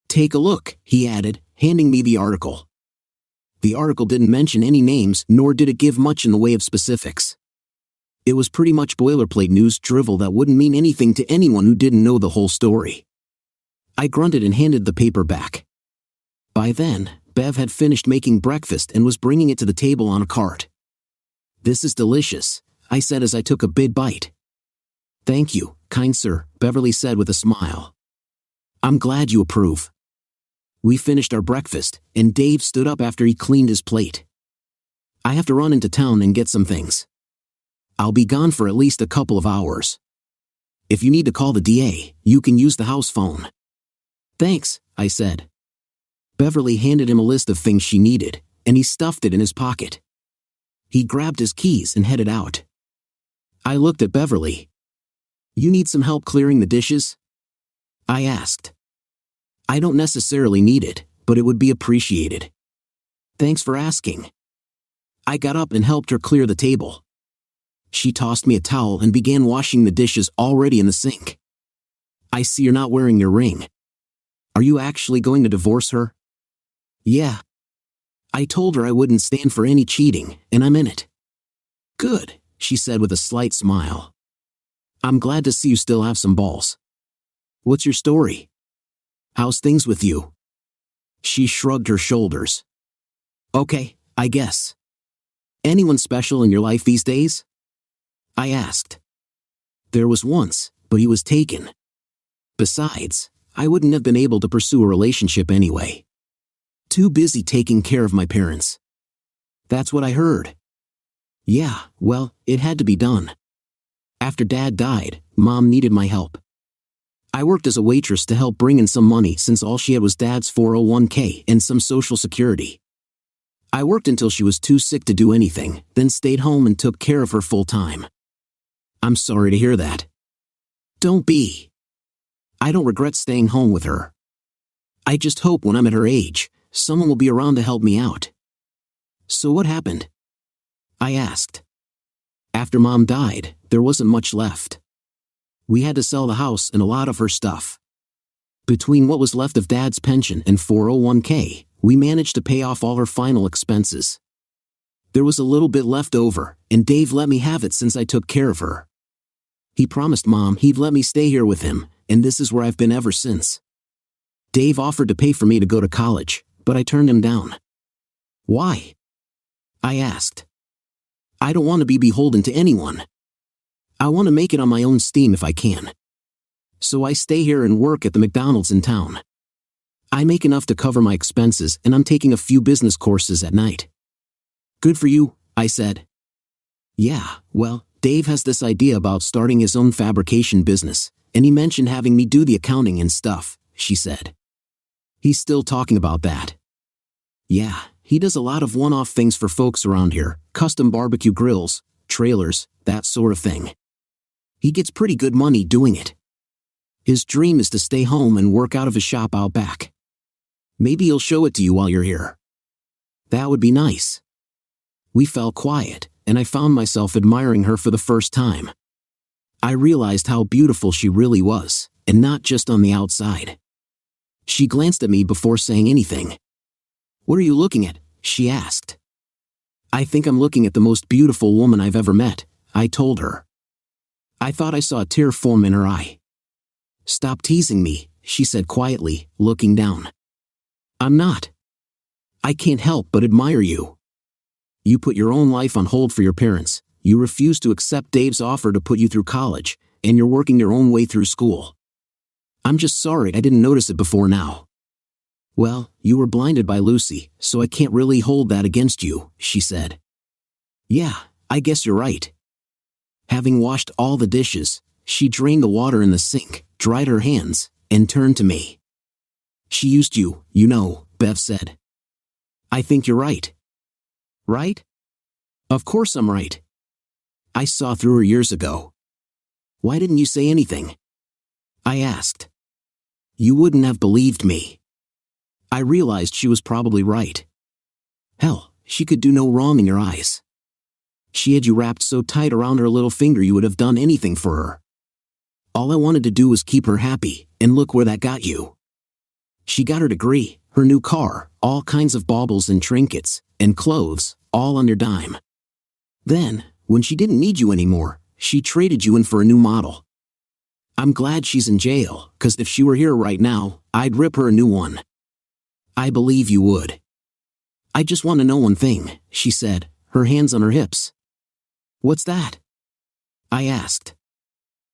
Take a look, he added, handing me the article. The article didn't mention any names, nor did it give much in the way of specifics. It was pretty much boilerplate news drivel that wouldn't mean anything to anyone who didn't know the whole story. I grunted and handed the paper back. By then, Bev had finished making breakfast and was bringing it to the table on a cart. This is delicious, I said as I took a big bite. Thank you, kind sir, Beverly said with a smile. I'm glad you approve. We finished our breakfast, and Dave stood up after he cleaned his plate. I have to run into town and get some things. I'll be gone for at least a couple of hours. If you need to call the DA, you can use the house phone. Thanks, I said. Beverly handed him a list of things she needed, and he stuffed it in his pocket. He grabbed his keys and headed out. I looked at Beverly. You need some help clearing the dishes? I asked. I don't necessarily need it, but it would be appreciated. Thanks for asking. I got up and helped her clear the table. She tossed me a towel and began washing the dishes already in the sink. I see you're not wearing your ring. Are you actually going to divorce her? Yeah. I told her I wouldn't stand for any cheating, and I'm in it. Good, she said with a slight smile. I'm glad to see you still have some balls. What's your story? How's things with you? She shrugged her shoulders. Okay, I guess. Anyone special in your life these days? I asked. There was once, but he was taken. Besides, I wouldn't have been able to pursue a relationship anyway. Too busy taking care of my parents. That's what I heard. Yeah, well, it had to be done. After Dad died, Mom needed my help. I worked as a waitress to help bring in some money since all she had was Dad's 401k and some Social Security. I worked until she was too sick to do anything, then stayed home and took care of her full time. I'm sorry to hear that. Don't be. I don't regret staying home with her. I just hope when I'm at her age, someone will be around to help me out. So what happened? I asked. After Mom died, there wasn't much left. We had to sell the house and a lot of her stuff. Between what was left of Dad's pension and 401k, we managed to pay off all her final expenses. There was a little bit left over, and Dave let me have it since I took care of her. He promised Mom he'd let me stay here with him, and this is where I've been ever since. Dave offered to pay for me to go to college, but I turned him down. Why? I asked. I don't want to be beholden to anyone. I want to make it on my own steam if I can. So I stay here and work at the McDonald's in town. I make enough to cover my expenses, and I'm taking a few business courses at night. Good for you, I said. Yeah, well, Dave has this idea about starting his own fabrication business, and he mentioned having me do the accounting and stuff, she said. He's still talking about that. Yeah, he does a lot of one-off things for folks around here, custom barbecue grills, trailers, that sort of thing. He gets pretty good money doing it. His dream is to stay home and work out of his shop out back. Maybe he'll show it to you while you're here. That would be nice. We fell quiet, and I found myself admiring her for the first time. I realized how beautiful she really was, and not just on the outside. She glanced at me before saying anything. What are you looking at? She asked. I think I'm looking at the most beautiful woman I've ever met, I told her. I thought I saw a tear form in her eye. Stop teasing me, she said quietly, looking down. I'm not. I can't help but admire you. You put your own life on hold for your parents, you refused to accept Dave's offer to put you through college, and you're working your own way through school. I'm just sorry I didn't notice it before now. Well, you were blinded by Lucy, so I can't really hold that against you, she said. Yeah, I guess you're right. Having washed all the dishes, she drained the water in the sink, dried her hands, and turned to me. She used you, you know, Bev said. I think you're right. Right? Of course I'm right. I saw through her years ago. Why didn't you say anything? I asked. You wouldn't have believed me. I realized she was probably right. Hell, she could do no wrong in your eyes. She had you wrapped so tight around her little finger you would have done anything for her. All I wanted to do was keep her happy, and look where that got you. She got her degree, her new car, all kinds of baubles and trinkets, and clothes, all on your dime. Then, when she didn't need you anymore, she traded you in for a new model. I'm glad she's in jail, 'cause if she were here right now, I'd rip her a new one. I believe you would. I just want to know one thing, she said, her hands on her hips. What's that? I asked.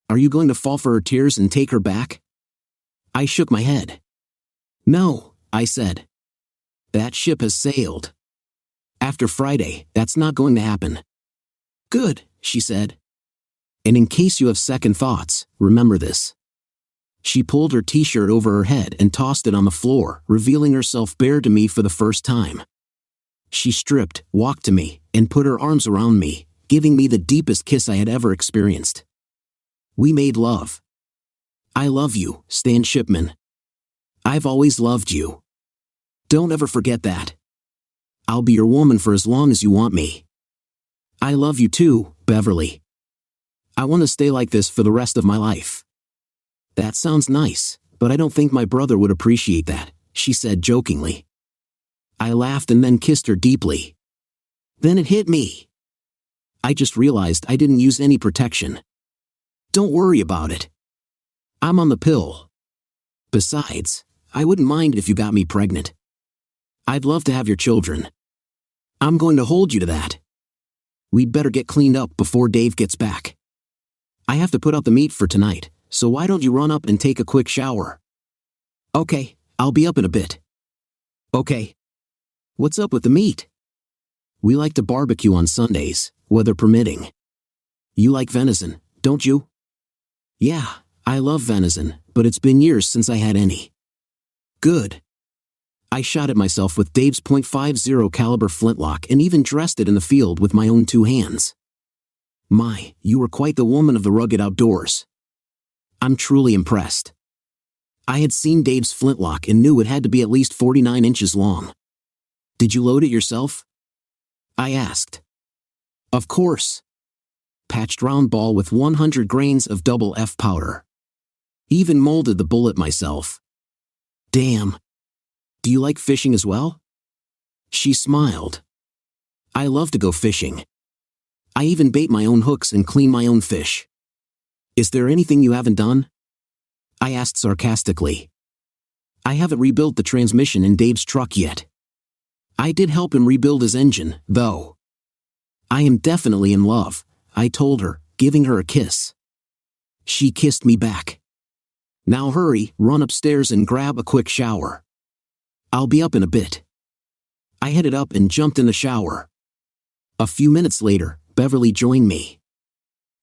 Are you going to fall for her tears and take her back? I shook my head. No, I said. That ship has sailed. After Friday, that's not going to happen. Good, she said. And in case you have second thoughts, remember this. She pulled her t-shirt over her head and tossed it on the floor, revealing herself bare to me for the first time. She stripped, walked to me, and put her arms around me, giving me the deepest kiss I had ever experienced. We made love. I love you, Stan Shipman. I've always loved you. Don't ever forget that. I'll be your woman for as long as you want me. I love you too, Beverly. I want to stay like this for the rest of my life. That sounds nice, but I don't think my brother would appreciate that, she said jokingly. I laughed and then kissed her deeply. Then it hit me. I just realized I didn't use any protection. Don't worry about it. I'm on the pill. Besides, I wouldn't mind if you got me pregnant. I'd love to have your children. I'm going to hold you to that. We'd better get cleaned up before Dave gets back. I have to put out the meat for tonight, so why don't you run up and take a quick shower? Okay, I'll be up in a bit. Okay. What's up with the meat? We like to barbecue on Sundays, weather permitting. You like venison, don't you? Yeah, I love venison, but it's been years since I had any. Good. I shot at myself with Dave's .50 caliber flintlock and even dressed it in the field with my own 2 hands. My, you were quite the woman of the rugged outdoors. I'm truly impressed. I had seen Dave's flintlock and knew it had to be at least 49 inches long. Did you load it yourself? I asked. Of course. Patched round ball with 100 grains of double F powder. Even molded the bullet myself. Damn. Do you like fishing as well? She smiled. I love to go fishing. I even bait my own hooks and clean my own fish. Is there anything you haven't done? I asked sarcastically. I haven't rebuilt the transmission in Dave's truck yet. I did help him rebuild his engine, though. I am definitely in love, I told her, giving her a kiss. She kissed me back. Now hurry, run upstairs and grab a quick shower. I'll be up in a bit. I headed up and jumped in the shower. A few minutes later, Beverly joined me.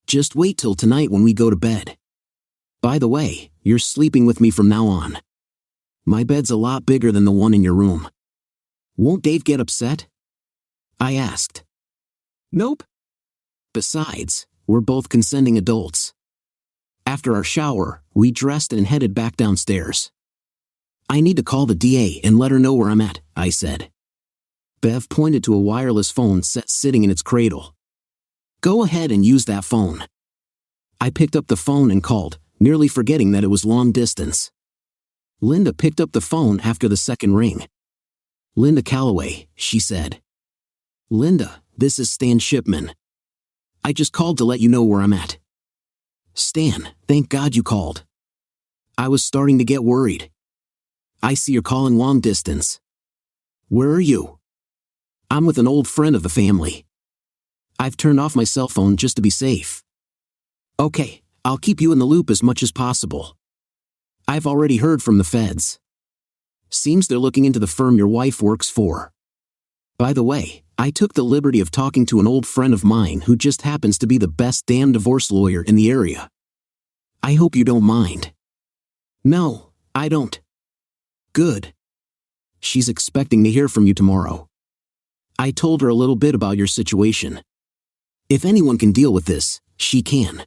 Just wait till tonight when we go to bed. By the way, you're sleeping with me from now on. My bed's a lot bigger than the one in your room. Won't Dave get upset? I asked. Nope. Besides, we're both consenting adults. After our shower, we dressed and headed back downstairs. I need to call the DA and let her know where I'm at, I said. Bev pointed to a wireless phone set sitting in its cradle. Go ahead and use that phone. I picked up the phone and called, nearly forgetting that it was long distance. Linda picked up the phone after the second ring. Linda Calloway, she said. Linda, this is Stan Shipman. I just called to let you know where I'm at. Stan, thank God you called. I was starting to get worried. I see you're calling long distance. Where are you? I'm with an old friend of the family. I've turned off my cell phone just to be safe. Okay, I'll keep you in the loop as much as possible. I've already heard from the feds. Seems they're looking into the firm your wife works for. By the way, I took the liberty of talking to an old friend of mine who just happens to be the best damn divorce lawyer in the area. I hope you don't mind. No, I don't. Good. She's expecting to hear from you tomorrow. I told her a little bit about your situation. If anyone can deal with this, she can.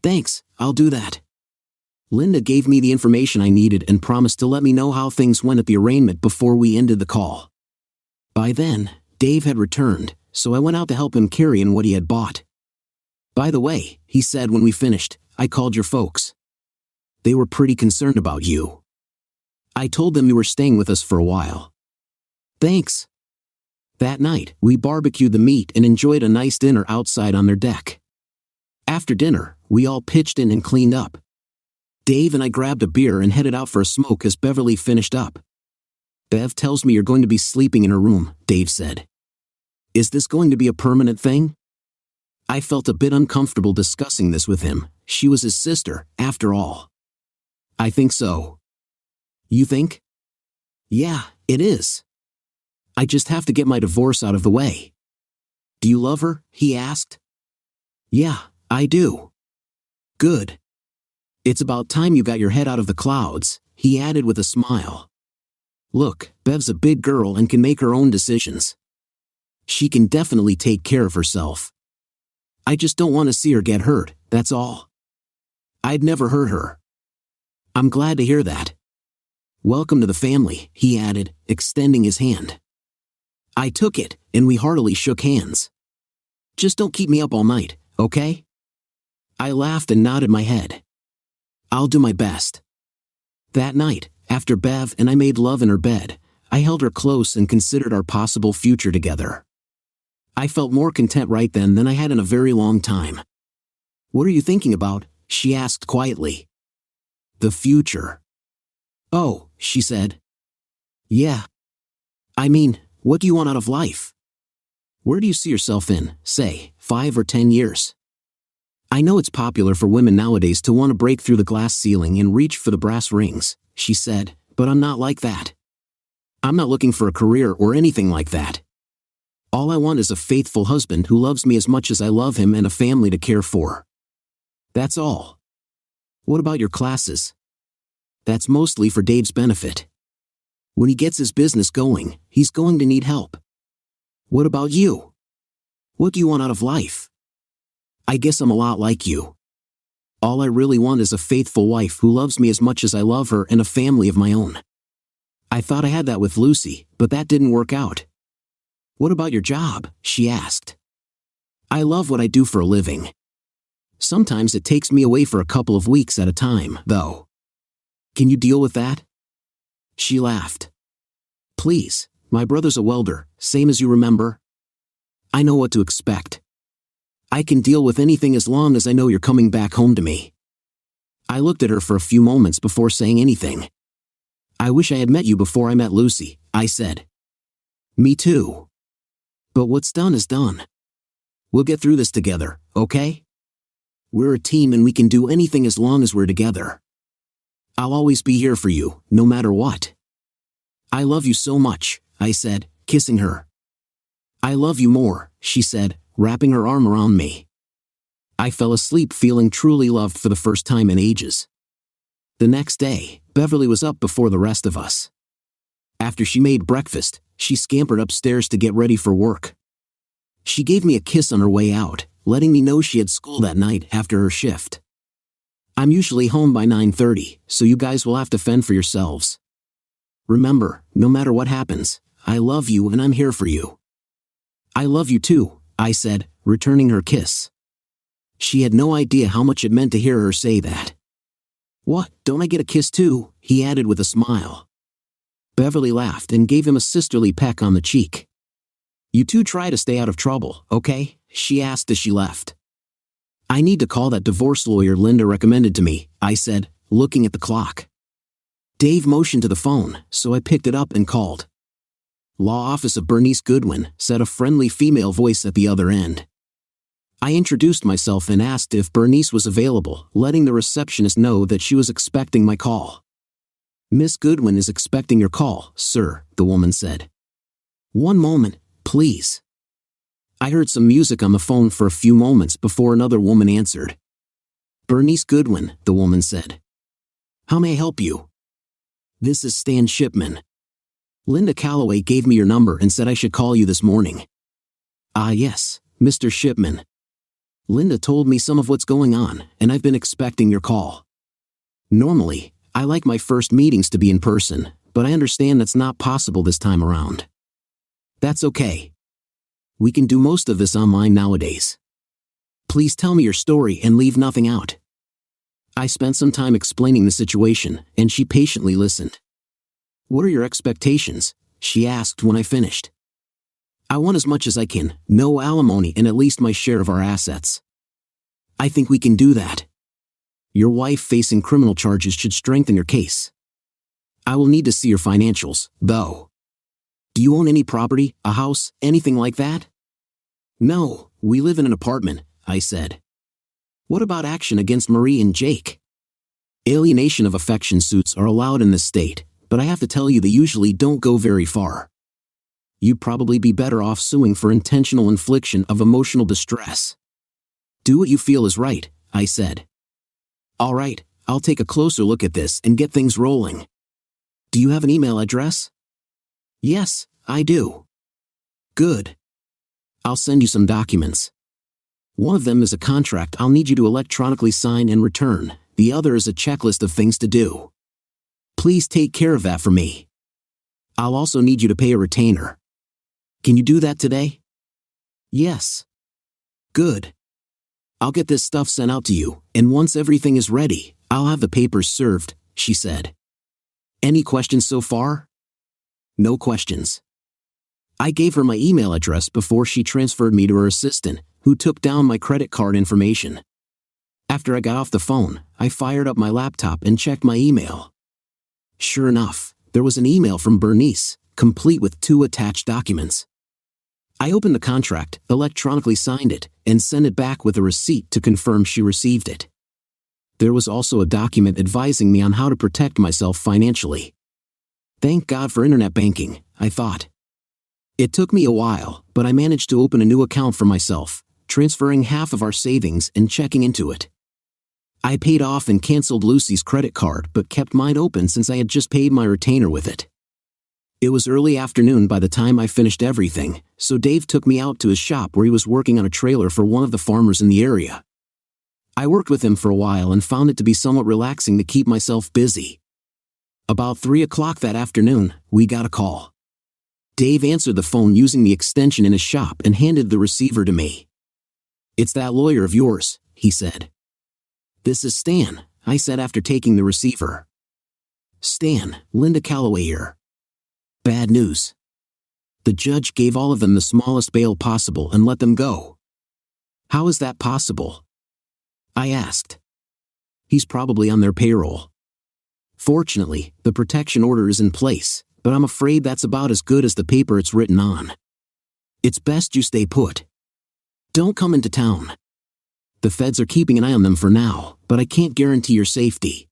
Thanks, I'll do that. Linda gave me the information I needed and promised to let me know how things went at the arraignment before we ended the call. By then, Dave had returned, so I went out to help him carry in what he had bought. By the way, he said when we finished, I called your folks. They were pretty concerned about you. I told them you were staying with us for a while. Thanks. That night, we barbecued the meat and enjoyed a nice dinner outside on their deck. After dinner, we all pitched in and cleaned up. Dave and I grabbed a beer and headed out for a smoke as Beverly finished up. Bev tells me you're going to be sleeping in her room, Dave said. Is this going to be a permanent thing? I felt a bit uncomfortable discussing this with him. She was his sister, after all. I think so. You think? Yeah, it is. I just have to get my divorce out of the way. Do you love her? He asked. Yeah, I do. Good. It's about time you got your head out of the clouds, he added with a smile. Look, Bev's a big girl and can make her own decisions. She can definitely take care of herself. I just don't want to see her get hurt, that's all. I'd never hurt her. I'm glad to hear that. Welcome to the family, he added, extending his hand. I took it, and we heartily shook hands. Just don't keep me up all night, okay? I laughed and nodded my head. I'll do my best. That night, after Bev and I made love in her bed, I held her close and considered our possible future together. I felt more content right then than I had in a very long time. What are you thinking about? She asked quietly. The future. Oh, she said. Yeah. I mean, what do you want out of life? Where do you see yourself in, say, 5 or 10 years? I know it's popular for women nowadays to want to break through the glass ceiling and reach for the brass rings, she said, but I'm not like that. I'm not looking for a career or anything like that. All I want is a faithful husband who loves me as much as I love him and a family to care for. That's all. What about your classes? That's mostly for Dave's benefit. When he gets his business going, he's going to need help. What about you? What do you want out of life? I guess I'm a lot like you. All I really want is a faithful wife who loves me as much as I love her and a family of my own. I thought I had that with Lucy, but that didn't work out. What about your job? She asked. I love what I do for a living. Sometimes it takes me away for a couple of weeks at a time, though. Can you deal with that? She laughed. Please, my brother's a welder, same as you remember. I know what to expect. I can deal with anything as long as I know you're coming back home to me. I looked at her for a few moments before saying anything. I wish I had met you before I met Lucy, I said. Me too. But what's done is done. We'll get through this together, okay? We're a team and we can do anything as long as we're together. I'll always be here for you, no matter what. I love you so much, I said, kissing her. I love you more, she said, wrapping her arm around me. I fell asleep feeling truly loved for the first time in ages. The next day, Beverly was up before the rest of us. After she made breakfast, she scampered upstairs to get ready for work. She gave me a kiss on her way out, letting me know she had school that night after her shift. I'm usually home by 9:30, so you guys will have to fend for yourselves. Remember, no matter what happens, I love you and I'm here for you. I love you too, I said, returning her kiss. She had no idea how much it meant to hear her say that. What, don't I get a kiss too? He added with a smile. Beverly laughed and gave him a sisterly peck on the cheek. You two try to stay out of trouble, okay? She asked as she left. I need to call that divorce lawyer Linda recommended to me, I said, looking at the clock. Dave motioned to the phone, so I picked it up and called. Law Office of Bernice Goodwin, said a friendly female voice at the other end. I introduced myself and asked if Bernice was available, letting the receptionist know that she was expecting my call. Miss Goodwin is expecting your call, sir, the woman said. One moment, please. I heard some music on the phone for a few moments before another woman answered. Bernice Goodwin, the woman said. How may I help you? This is Stan Shipman. Linda Calloway gave me your number and said I should call you this morning. Ah yes, Mr. Shipman. Linda told me some of what's going on, and I've been expecting your call. Normally, I like my first meetings to be in person, but I understand that's not possible this time around. That's okay. We can do most of this online nowadays. Please tell me your story and leave nothing out. I spent some time explaining the situation, and she patiently listened. What are your expectations? She asked when I finished. I want as much as I can, no alimony and at least my share of our assets. I think we can do that. Your wife facing criminal charges should strengthen your case. I will need to see your financials, though. Do you own any property, a house, anything like that? No, we live in an apartment, I said. What about action against Marie and Jake? Alienation of affection suits are allowed in this state, but I have to tell you they usually don't go very far. You'd probably be better off suing for intentional infliction of emotional distress. Do what you feel is right, I said. All right, I'll take a closer look at this and get things rolling. Do you have an email address? Yes, I do. Good. I'll send you some documents. One of them is a contract I'll need you to electronically sign and return. The other is a checklist of things to do. Please take care of that for me. I'll also need you to pay a retainer. Can you do that today? Yes. Good. I'll get this stuff sent out to you, and once everything is ready, I'll have the papers served, she said. Any questions so far? No questions. I gave her my email address before she transferred me to her assistant, who took down my credit card information. After I got off the phone, I fired up my laptop and checked my email. Sure enough, there was an email from Bernice, complete with 2 attached documents. I opened the contract, electronically signed it, and sent it back with a receipt to confirm she received it. There was also a document advising me on how to protect myself financially. Thank God for internet banking, I thought. It took me a while, but I managed to open a new account for myself, transferring half of our savings and checking into it. I paid off and canceled Lucy's credit card but kept mine open since I had just paid my retainer with it. It was early afternoon by the time I finished everything, so Dave took me out to his shop where he was working on a trailer for one of the farmers in the area. I worked with him for a while and found it to be somewhat relaxing to keep myself busy. About 3 o'clock that afternoon, we got a call. Dave answered the phone using the extension in his shop and handed the receiver to me. "It's that lawyer of yours," he said. "This is Stan," I said after taking the receiver. "Stan, Linda Calloway here. Bad news. The judge gave all of them the smallest bail possible and let them go." "How is that possible?" I asked. "He's probably on their payroll. Fortunately, the protection order is in place, but I'm afraid that's about as good as the paper it's written on. It's best you stay put. Don't come into town. The feds are keeping an eye on them for now, but I can't guarantee your safety."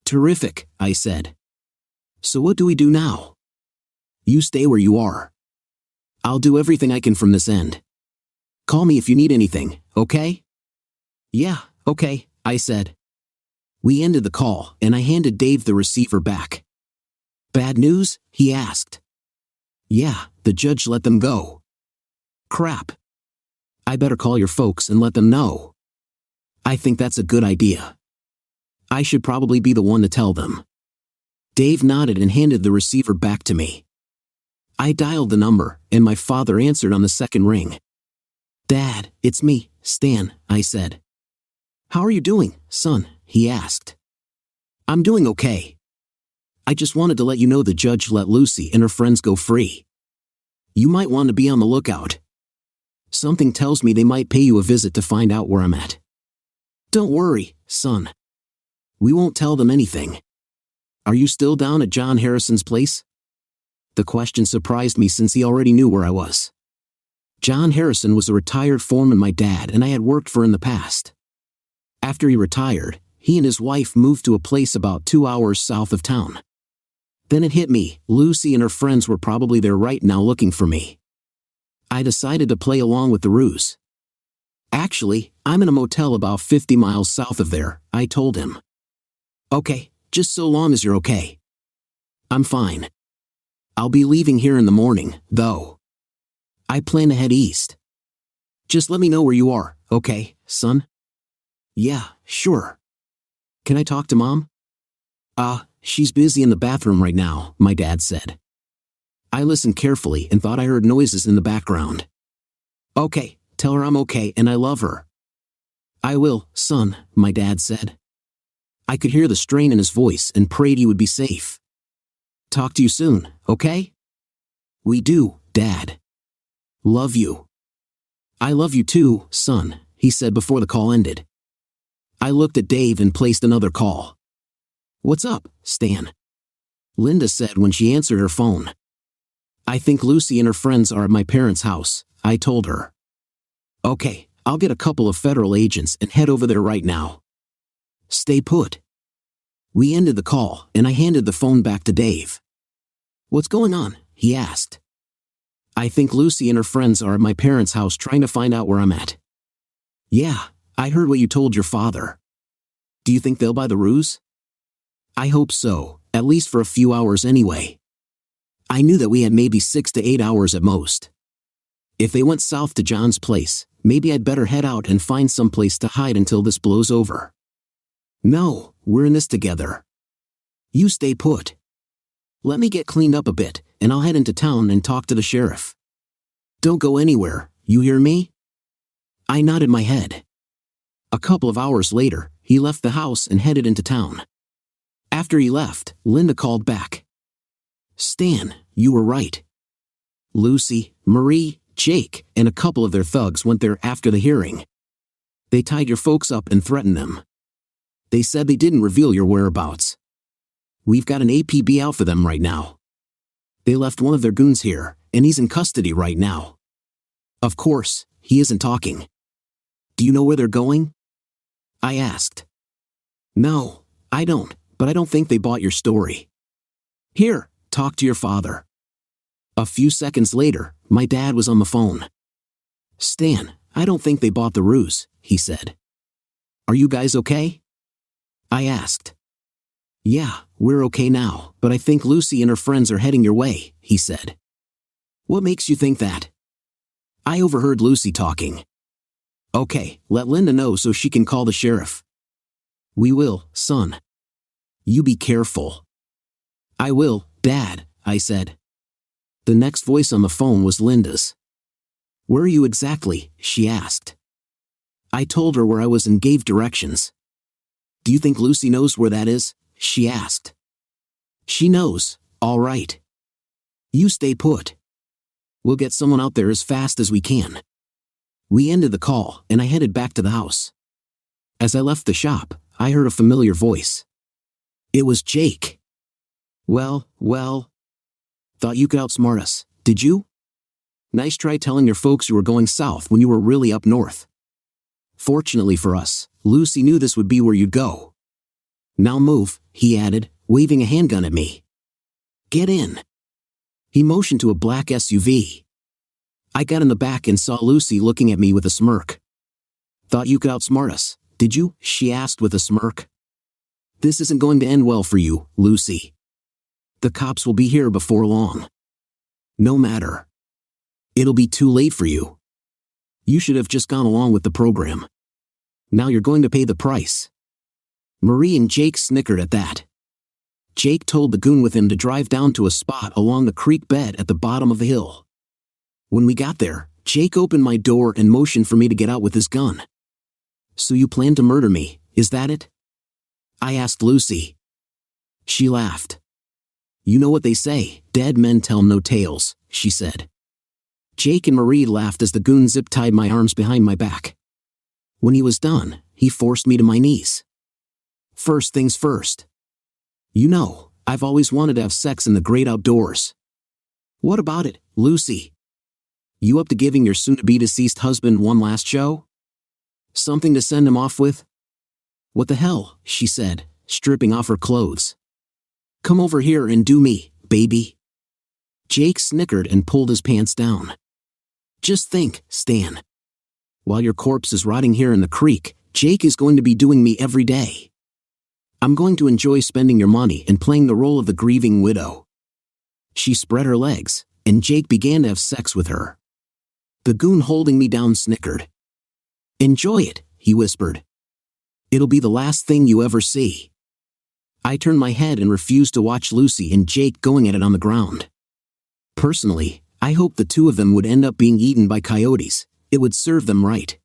"Terrific," I said. "So what do we do now?" "You stay where you are. I'll do everything I can from this end. Call me if you need anything, okay?" "Yeah, okay," I said. We ended the call, and I handed Dave the receiver back. "Bad news?" he asked. "Yeah, the judge let them go." "Crap. I better call your folks and let them know." "I think that's a good idea. I should probably be the one to tell them." Dave nodded and handed the receiver back to me. I dialed the number, and my father answered on the second ring. "Dad, it's me, Stan," I said. "How are you doing, son?" he asked. "I'm doing okay. I just wanted to let you know the judge let Lucy and her friends go free. You might want to be on the lookout. Something tells me they might pay you a visit to find out where I'm at." "Don't worry, son. We won't tell them anything. Are you still down at John Harrison's place?" The question surprised me since he already knew where I was. John Harrison was a retired foreman my dad and I had worked for in the past. After he retired, he and his wife moved to a place about 2 hours south of town. Then it hit me, Lucy and her friends were probably there right now looking for me. I decided to play along with the ruse. "Actually, I'm in a motel about 50 miles south of there," I told him. "Okay, just so long as you're okay." "I'm fine. I'll be leaving here in the morning, though. I plan to head east. Just let me know where you are, okay, son?" "Yeah, sure. Can I talk to Mom?" She's busy in the bathroom right now," my dad said. I listened carefully and thought I heard noises in the background. "Okay, tell her I'm okay and I love her." "I will, son," my dad said. I could hear the strain in his voice and prayed he would be safe. "Talk to you soon, okay?" "We do, Dad. Love you." "I love you too, son," he said before the call ended. I looked at Dave and placed another call. "What's up, Stan?" Linda said when she answered her phone. "I think Lucy and her friends are at my parents' house," I told her. "Okay, I'll get a couple of federal agents and head over there right now. Stay put." We ended the call, and I handed the phone back to Dave. "What's going on?" he asked. "I think Lucy and her friends are at my parents' house trying to find out where I'm at." "Yeah, I heard what you told your father. Do you think they'll buy the ruse?" "I hope so, at least for a few hours anyway. I knew that we had maybe 6 to 8 hours at most. If they went south to John's place, maybe I'd better head out and find some place to hide until this blows over." "No, we're in this together. You stay put. Let me get cleaned up a bit, and I'll head into town and talk to the sheriff. Don't go anywhere, you hear me?" I nodded my head. A couple of hours later, he left the house and headed into town. After he left, Linda called back. "Stan, you were right. Lucy, Marie, Jake, and a couple of their thugs went there after the hearing. They tied your folks up and threatened them. They said they didn't reveal your whereabouts. We've got an APB out for them right now. They left one of their goons here, and he's in custody right now. Of course, he isn't talking. Do you know where they're going?" I asked. "No, I don't, but I don't think they bought your story. Here, talk to your father." A few seconds later, my dad was on the phone. "Stan, I don't think they bought the ruse," he said. "Are you guys okay?" I asked. Yeah, we're okay now, but I think Lucy and her friends are heading your way, he said. What makes you think that? I overheard Lucy talking. Okay, let Linda know so she can call the sheriff. We will, son. You be careful. I will, Dad, I said. The next voice on the phone was Linda's. Where are you exactly? She asked. I told her where I was and gave directions. Do you think Lucy knows where that is? She asked. She knows, all right. You stay put. We'll get someone out there as fast as we can. We ended the call, and I headed back to the house. As I left the shop, I heard a familiar voice. It was Jake. Well. Thought you could outsmart us, did you? Nice try telling your folks you were going south when you were really up north. Fortunately for us, Lucy knew this would be where you'd go. Now move, he added, waving a handgun at me. Get in. He motioned to a black SUV. I got in the back and saw Lucy looking at me with a smirk. Thought you could outsmart us, did you? She asked with a smirk. This isn't going to end well for you, Lucy. The cops will be here before long. No matter. It'll be too late for you. You should have just gone along with the program. Now you're going to pay the price. Marie and Jake snickered at that. Jake told the goon with him to drive down to a spot along the creek bed at the bottom of the hill. When we got there, Jake opened my door and motioned for me to get out with his gun. So you plan to murder me, is that it? I asked Lucy. She laughed. You know what they say, dead men tell no tales, she said. Jake and Marie laughed as the goon zip-tied my arms behind my back. When he was done, he forced me to my knees. First things first. You know, I've always wanted to have sex in the great outdoors. What about it, Lucy? You up to giving your soon-to-be deceased husband one last show? Something to send him off with? What the hell, she said, stripping off her clothes. Come over here and do me, baby. Jake snickered and pulled his pants down. Just think, Stan. While your corpse is rotting here in the creek, Jake is going to be doing me every day. I'm going to enjoy spending your money and playing the role of the grieving widow. She spread her legs, and Jake began to have sex with her. The goon holding me down snickered. Enjoy it, he whispered. It'll be the last thing you ever see. I turned my head and refused to watch Lucy and Jake going at it on the ground. Personally, I hoped the two of them would end up being eaten by coyotes. It would serve them right.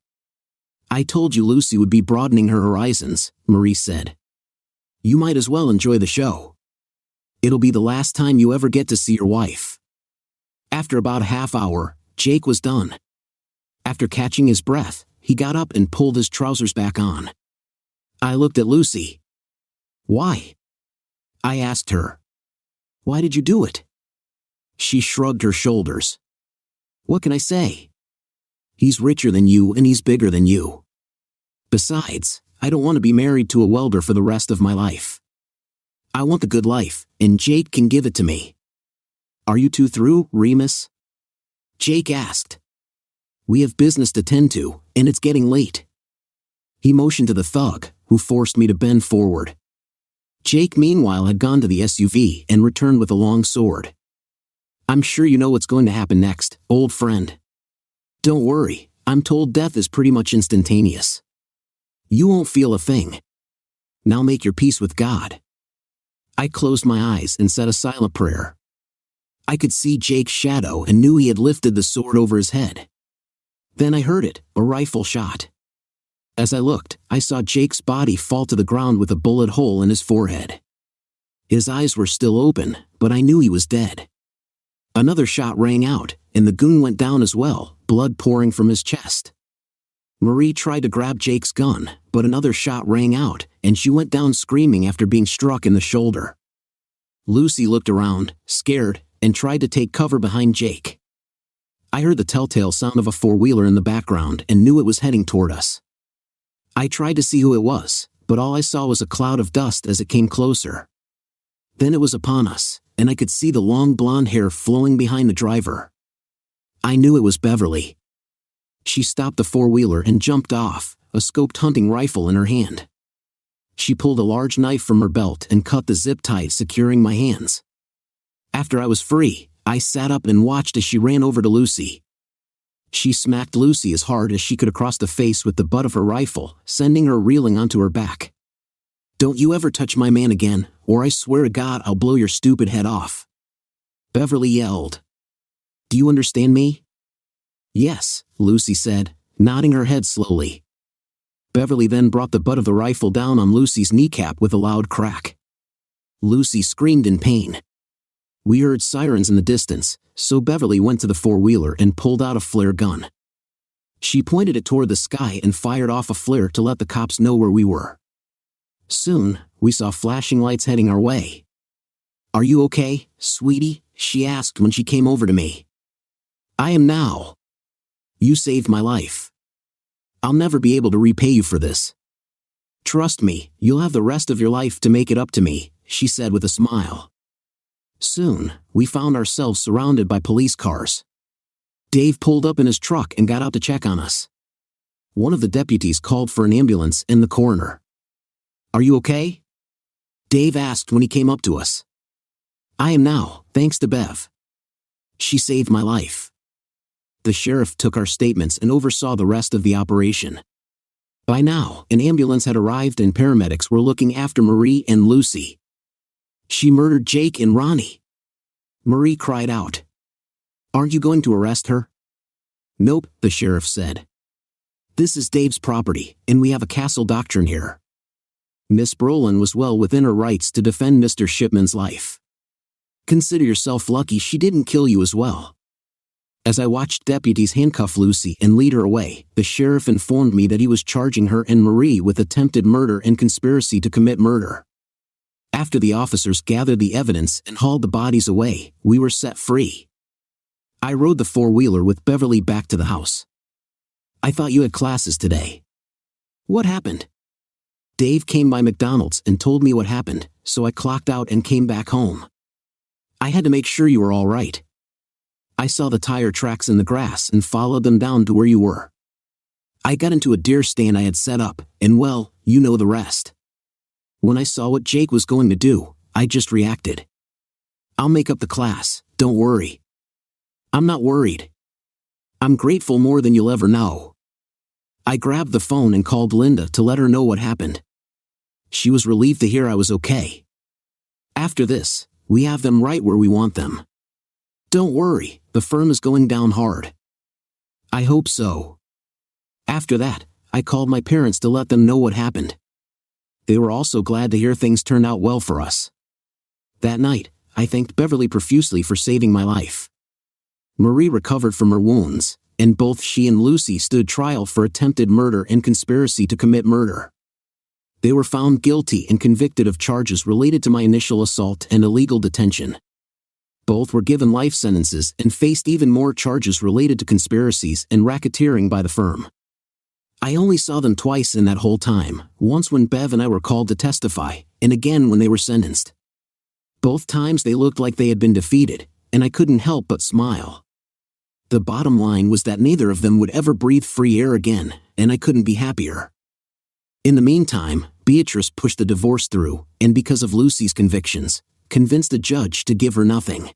I told you Lucy would be broadening her horizons, Marie said. You might as well enjoy the show. It'll be the last time you ever get to see your wife. After about a half hour, Jake was done. After catching his breath, he got up and pulled his trousers back on. I looked at Lucy. Why? I asked her. Why did you do it? She shrugged her shoulders. What can I say? He's richer than you and he's bigger than you. Besides, I don't want to be married to a welder for the rest of my life. I want the good life, and Jake can give it to me. Are you two through, Remus? Jake asked. We have business to tend to, and it's getting late. He motioned to the thug, who forced me to bend forward. Jake meanwhile had gone to the SUV and returned with a long sword. I'm sure you know what's going to happen next, old friend. Don't worry, I'm told death is pretty much instantaneous. You won't feel a thing. Now make your peace with God. I closed my eyes and said a silent prayer. I could see Jake's shadow and knew he had lifted the sword over his head. Then I heard it, a rifle shot. As I looked, I saw Jake's body fall to the ground with a bullet hole in his forehead. His eyes were still open, but I knew he was dead. Another shot rang out, and the goon went down as well, blood pouring from his chest. Marie tried to grab Jake's gun, but another shot rang out, and she went down screaming after being struck in the shoulder. Lucy looked around, scared, and tried to take cover behind Jake. I heard the telltale sound of a four-wheeler in the background and knew it was heading toward us. I tried to see who it was, but all I saw was a cloud of dust as it came closer. Then it was upon us, and I could see the long blonde hair flowing behind the driver. I knew it was Beverly. She stopped the four-wheeler and jumped off, a scoped hunting rifle in her hand. She pulled a large knife from her belt and cut the zip tie securing my hands. After I was free, I sat up and watched as she ran over to Lucy. She smacked Lucy as hard as she could across the face with the butt of her rifle, sending her reeling onto her back. "Don't you ever touch my man again, or I swear to God I'll blow your stupid head off," Beverly yelled. "Do you understand me?" "Yes," Lucy said, nodding her head slowly. Beverly then brought the butt of the rifle down on Lucy's kneecap with a loud crack. Lucy screamed in pain. We heard sirens in the distance, so Beverly went to the four-wheeler and pulled out a flare gun. She pointed it toward the sky and fired off a flare to let the cops know where we were. Soon, we saw flashing lights heading our way. "Are you okay, sweetie?" she asked when she came over to me. "I am now. You saved my life. I'll never be able to repay you for this. Trust me, you'll have the rest of your life to make it up to me," she said with a smile. Soon, we found ourselves surrounded by police cars. Dave pulled up in his truck and got out to check on us. One of the deputies called for an ambulance and the coroner. "Are you okay?" Dave asked when he came up to us. "I am now, thanks to Bev. She saved my life." The sheriff took our statements and oversaw the rest of the operation. By now, an ambulance had arrived and paramedics were looking after Marie and Lucy. "She murdered Jake and Ronnie," Marie cried out. "Aren't you going to arrest her?" "Nope," the sheriff said. "This is Dave's property, and we have a castle doctrine here." Miss Brolin was well within her rights to defend Mr. Shipman's life. "Consider yourself lucky she didn't kill you as well." As I watched deputies handcuff Lucy and lead her away, the sheriff informed me that he was charging her and Marie with attempted murder and conspiracy to commit murder. After the officers gathered the evidence and hauled the bodies away, we were set free. I rode the four-wheeler with Beverly back to the house. "I thought you had classes today. What happened?" "Dave came by McDonald's and told me what happened, so I clocked out and came back home. I had to make sure you were all right. I saw the tire tracks in the grass and followed them down to where you were. I got into a deer stand I had set up, and well, you know the rest. When I saw what Jake was going to do, I just reacted. I'll make up the class, don't worry." "I'm not worried. I'm grateful more than you'll ever know." I grabbed the phone and called Linda to let her know what happened. She was relieved to hear I was okay. "After this, we have them right where we want them. Don't worry, the firm is going down hard." "I hope so." After that, I called my parents to let them know what happened. They were also glad to hear things turned out well for us. That night, I thanked Beverly profusely for saving my life. Marie recovered from her wounds, and both she and Lucy stood trial for attempted murder and conspiracy to commit murder. They were found guilty and convicted of charges related to my initial assault and illegal detention. Both were given life sentences and faced even more charges related to conspiracies and racketeering by the firm. I only saw them twice in that whole time, once when Bev and I were called to testify, and again when they were sentenced. Both times they looked like they had been defeated, and I couldn't help but smile. The bottom line was that neither of them would ever breathe free air again, and I couldn't be happier. In the meantime, Beatrice pushed the divorce through, and because of Lucy's convictions, convinced the judge to give her nothing.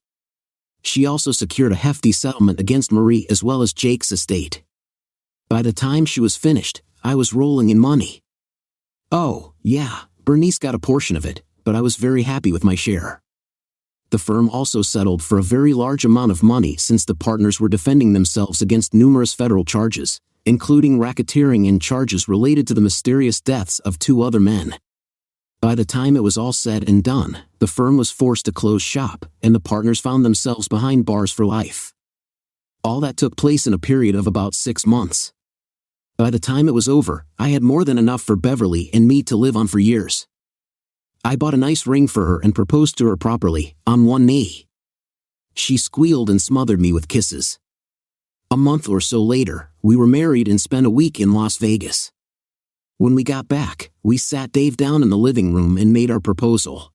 She also secured a hefty settlement against Marie as well as Jake's estate. By the time she was finished, I was rolling in money. Oh, yeah, Bernice got a portion of it, but I was very happy with my share. The firm also settled for a very large amount of money since the partners were defending themselves against numerous federal charges, including racketeering and charges related to the mysterious deaths of 2 other men. By the time it was all said and done, the firm was forced to close shop, and the partners found themselves behind bars for life. All that took place in a period of about 6 months. By the time it was over, I had more than enough for Beverly and me to live on for years. I bought a nice ring for her and proposed to her properly, on one knee. She squealed and smothered me with kisses. A month or so later, we were married and spent a week in Las Vegas. When we got back, we sat Dave down in the living room and made our proposal.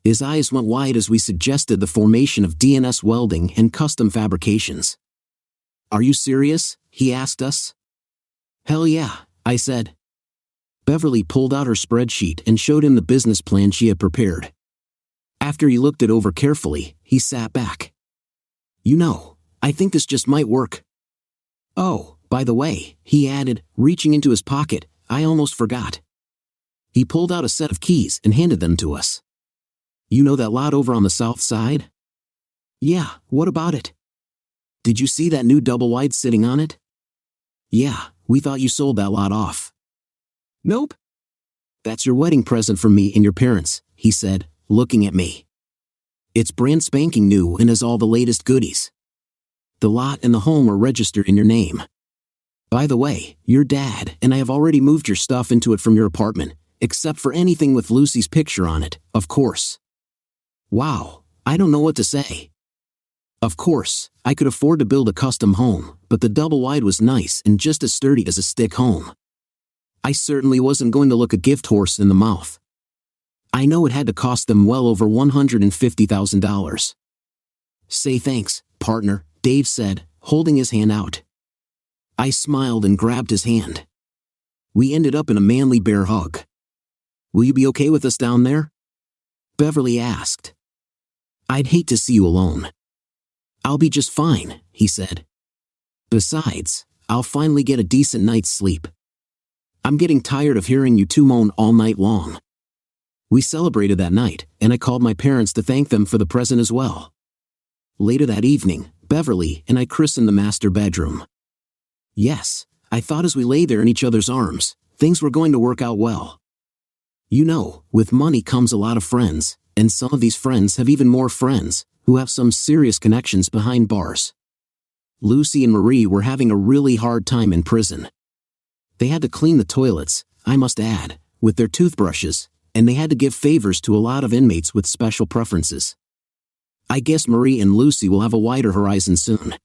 His eyes went wide as we suggested the formation of DNS Welding and Custom Fabrications. "Are you serious?" he asked us. "Hell yeah," I said. Beverly pulled out her spreadsheet and showed him the business plan she had prepared. After he looked it over carefully, he sat back. "You know, I think this just might work. Oh, by the way," he added, reaching into his pocket, "I almost forgot." He pulled out a set of keys and handed them to us. "You know that lot over on the south side?" "Yeah, what about it?" "Did you see that new double wide sitting on it?" "Yeah, we thought you sold that lot off." "Nope. That's your wedding present from me and your parents," he said, looking at me. "It's brand spanking new and has all the latest goodies. The lot and the home are registered in your name. By the way, your dad and I have already moved your stuff into it from your apartment, except for anything with Lucy's picture on it, of course." Wow, I don't know what to say. Of course, I could afford to build a custom home, but the double wide was nice and just as sturdy as a stick home. I certainly wasn't going to look a gift horse in the mouth. I know it had to cost them well over $150,000. "Say thanks, partner," Dave said, holding his hand out. I smiled and grabbed his hand. We ended up in a manly bear hug. "Will you be okay with us down there?" Beverly asked. "I'd hate to see you alone." "I'll be just fine," he said. "Besides, I'll finally get a decent night's sleep. I'm getting tired of hearing you two moan all night long." We celebrated that night, and I called my parents to thank them for the present as well. Later that evening, Beverly and I christened the master bedroom. Yes, I thought as we lay there in each other's arms, things were going to work out well. You know, with money comes a lot of friends, and some of these friends have even more friends, who have some serious connections behind bars. Lucy and Marie were having a really hard time in prison. They had to clean the toilets, I must add, with their toothbrushes, and they had to give favors to a lot of inmates with special preferences. I guess Marie and Lucy will have a wider horizon soon.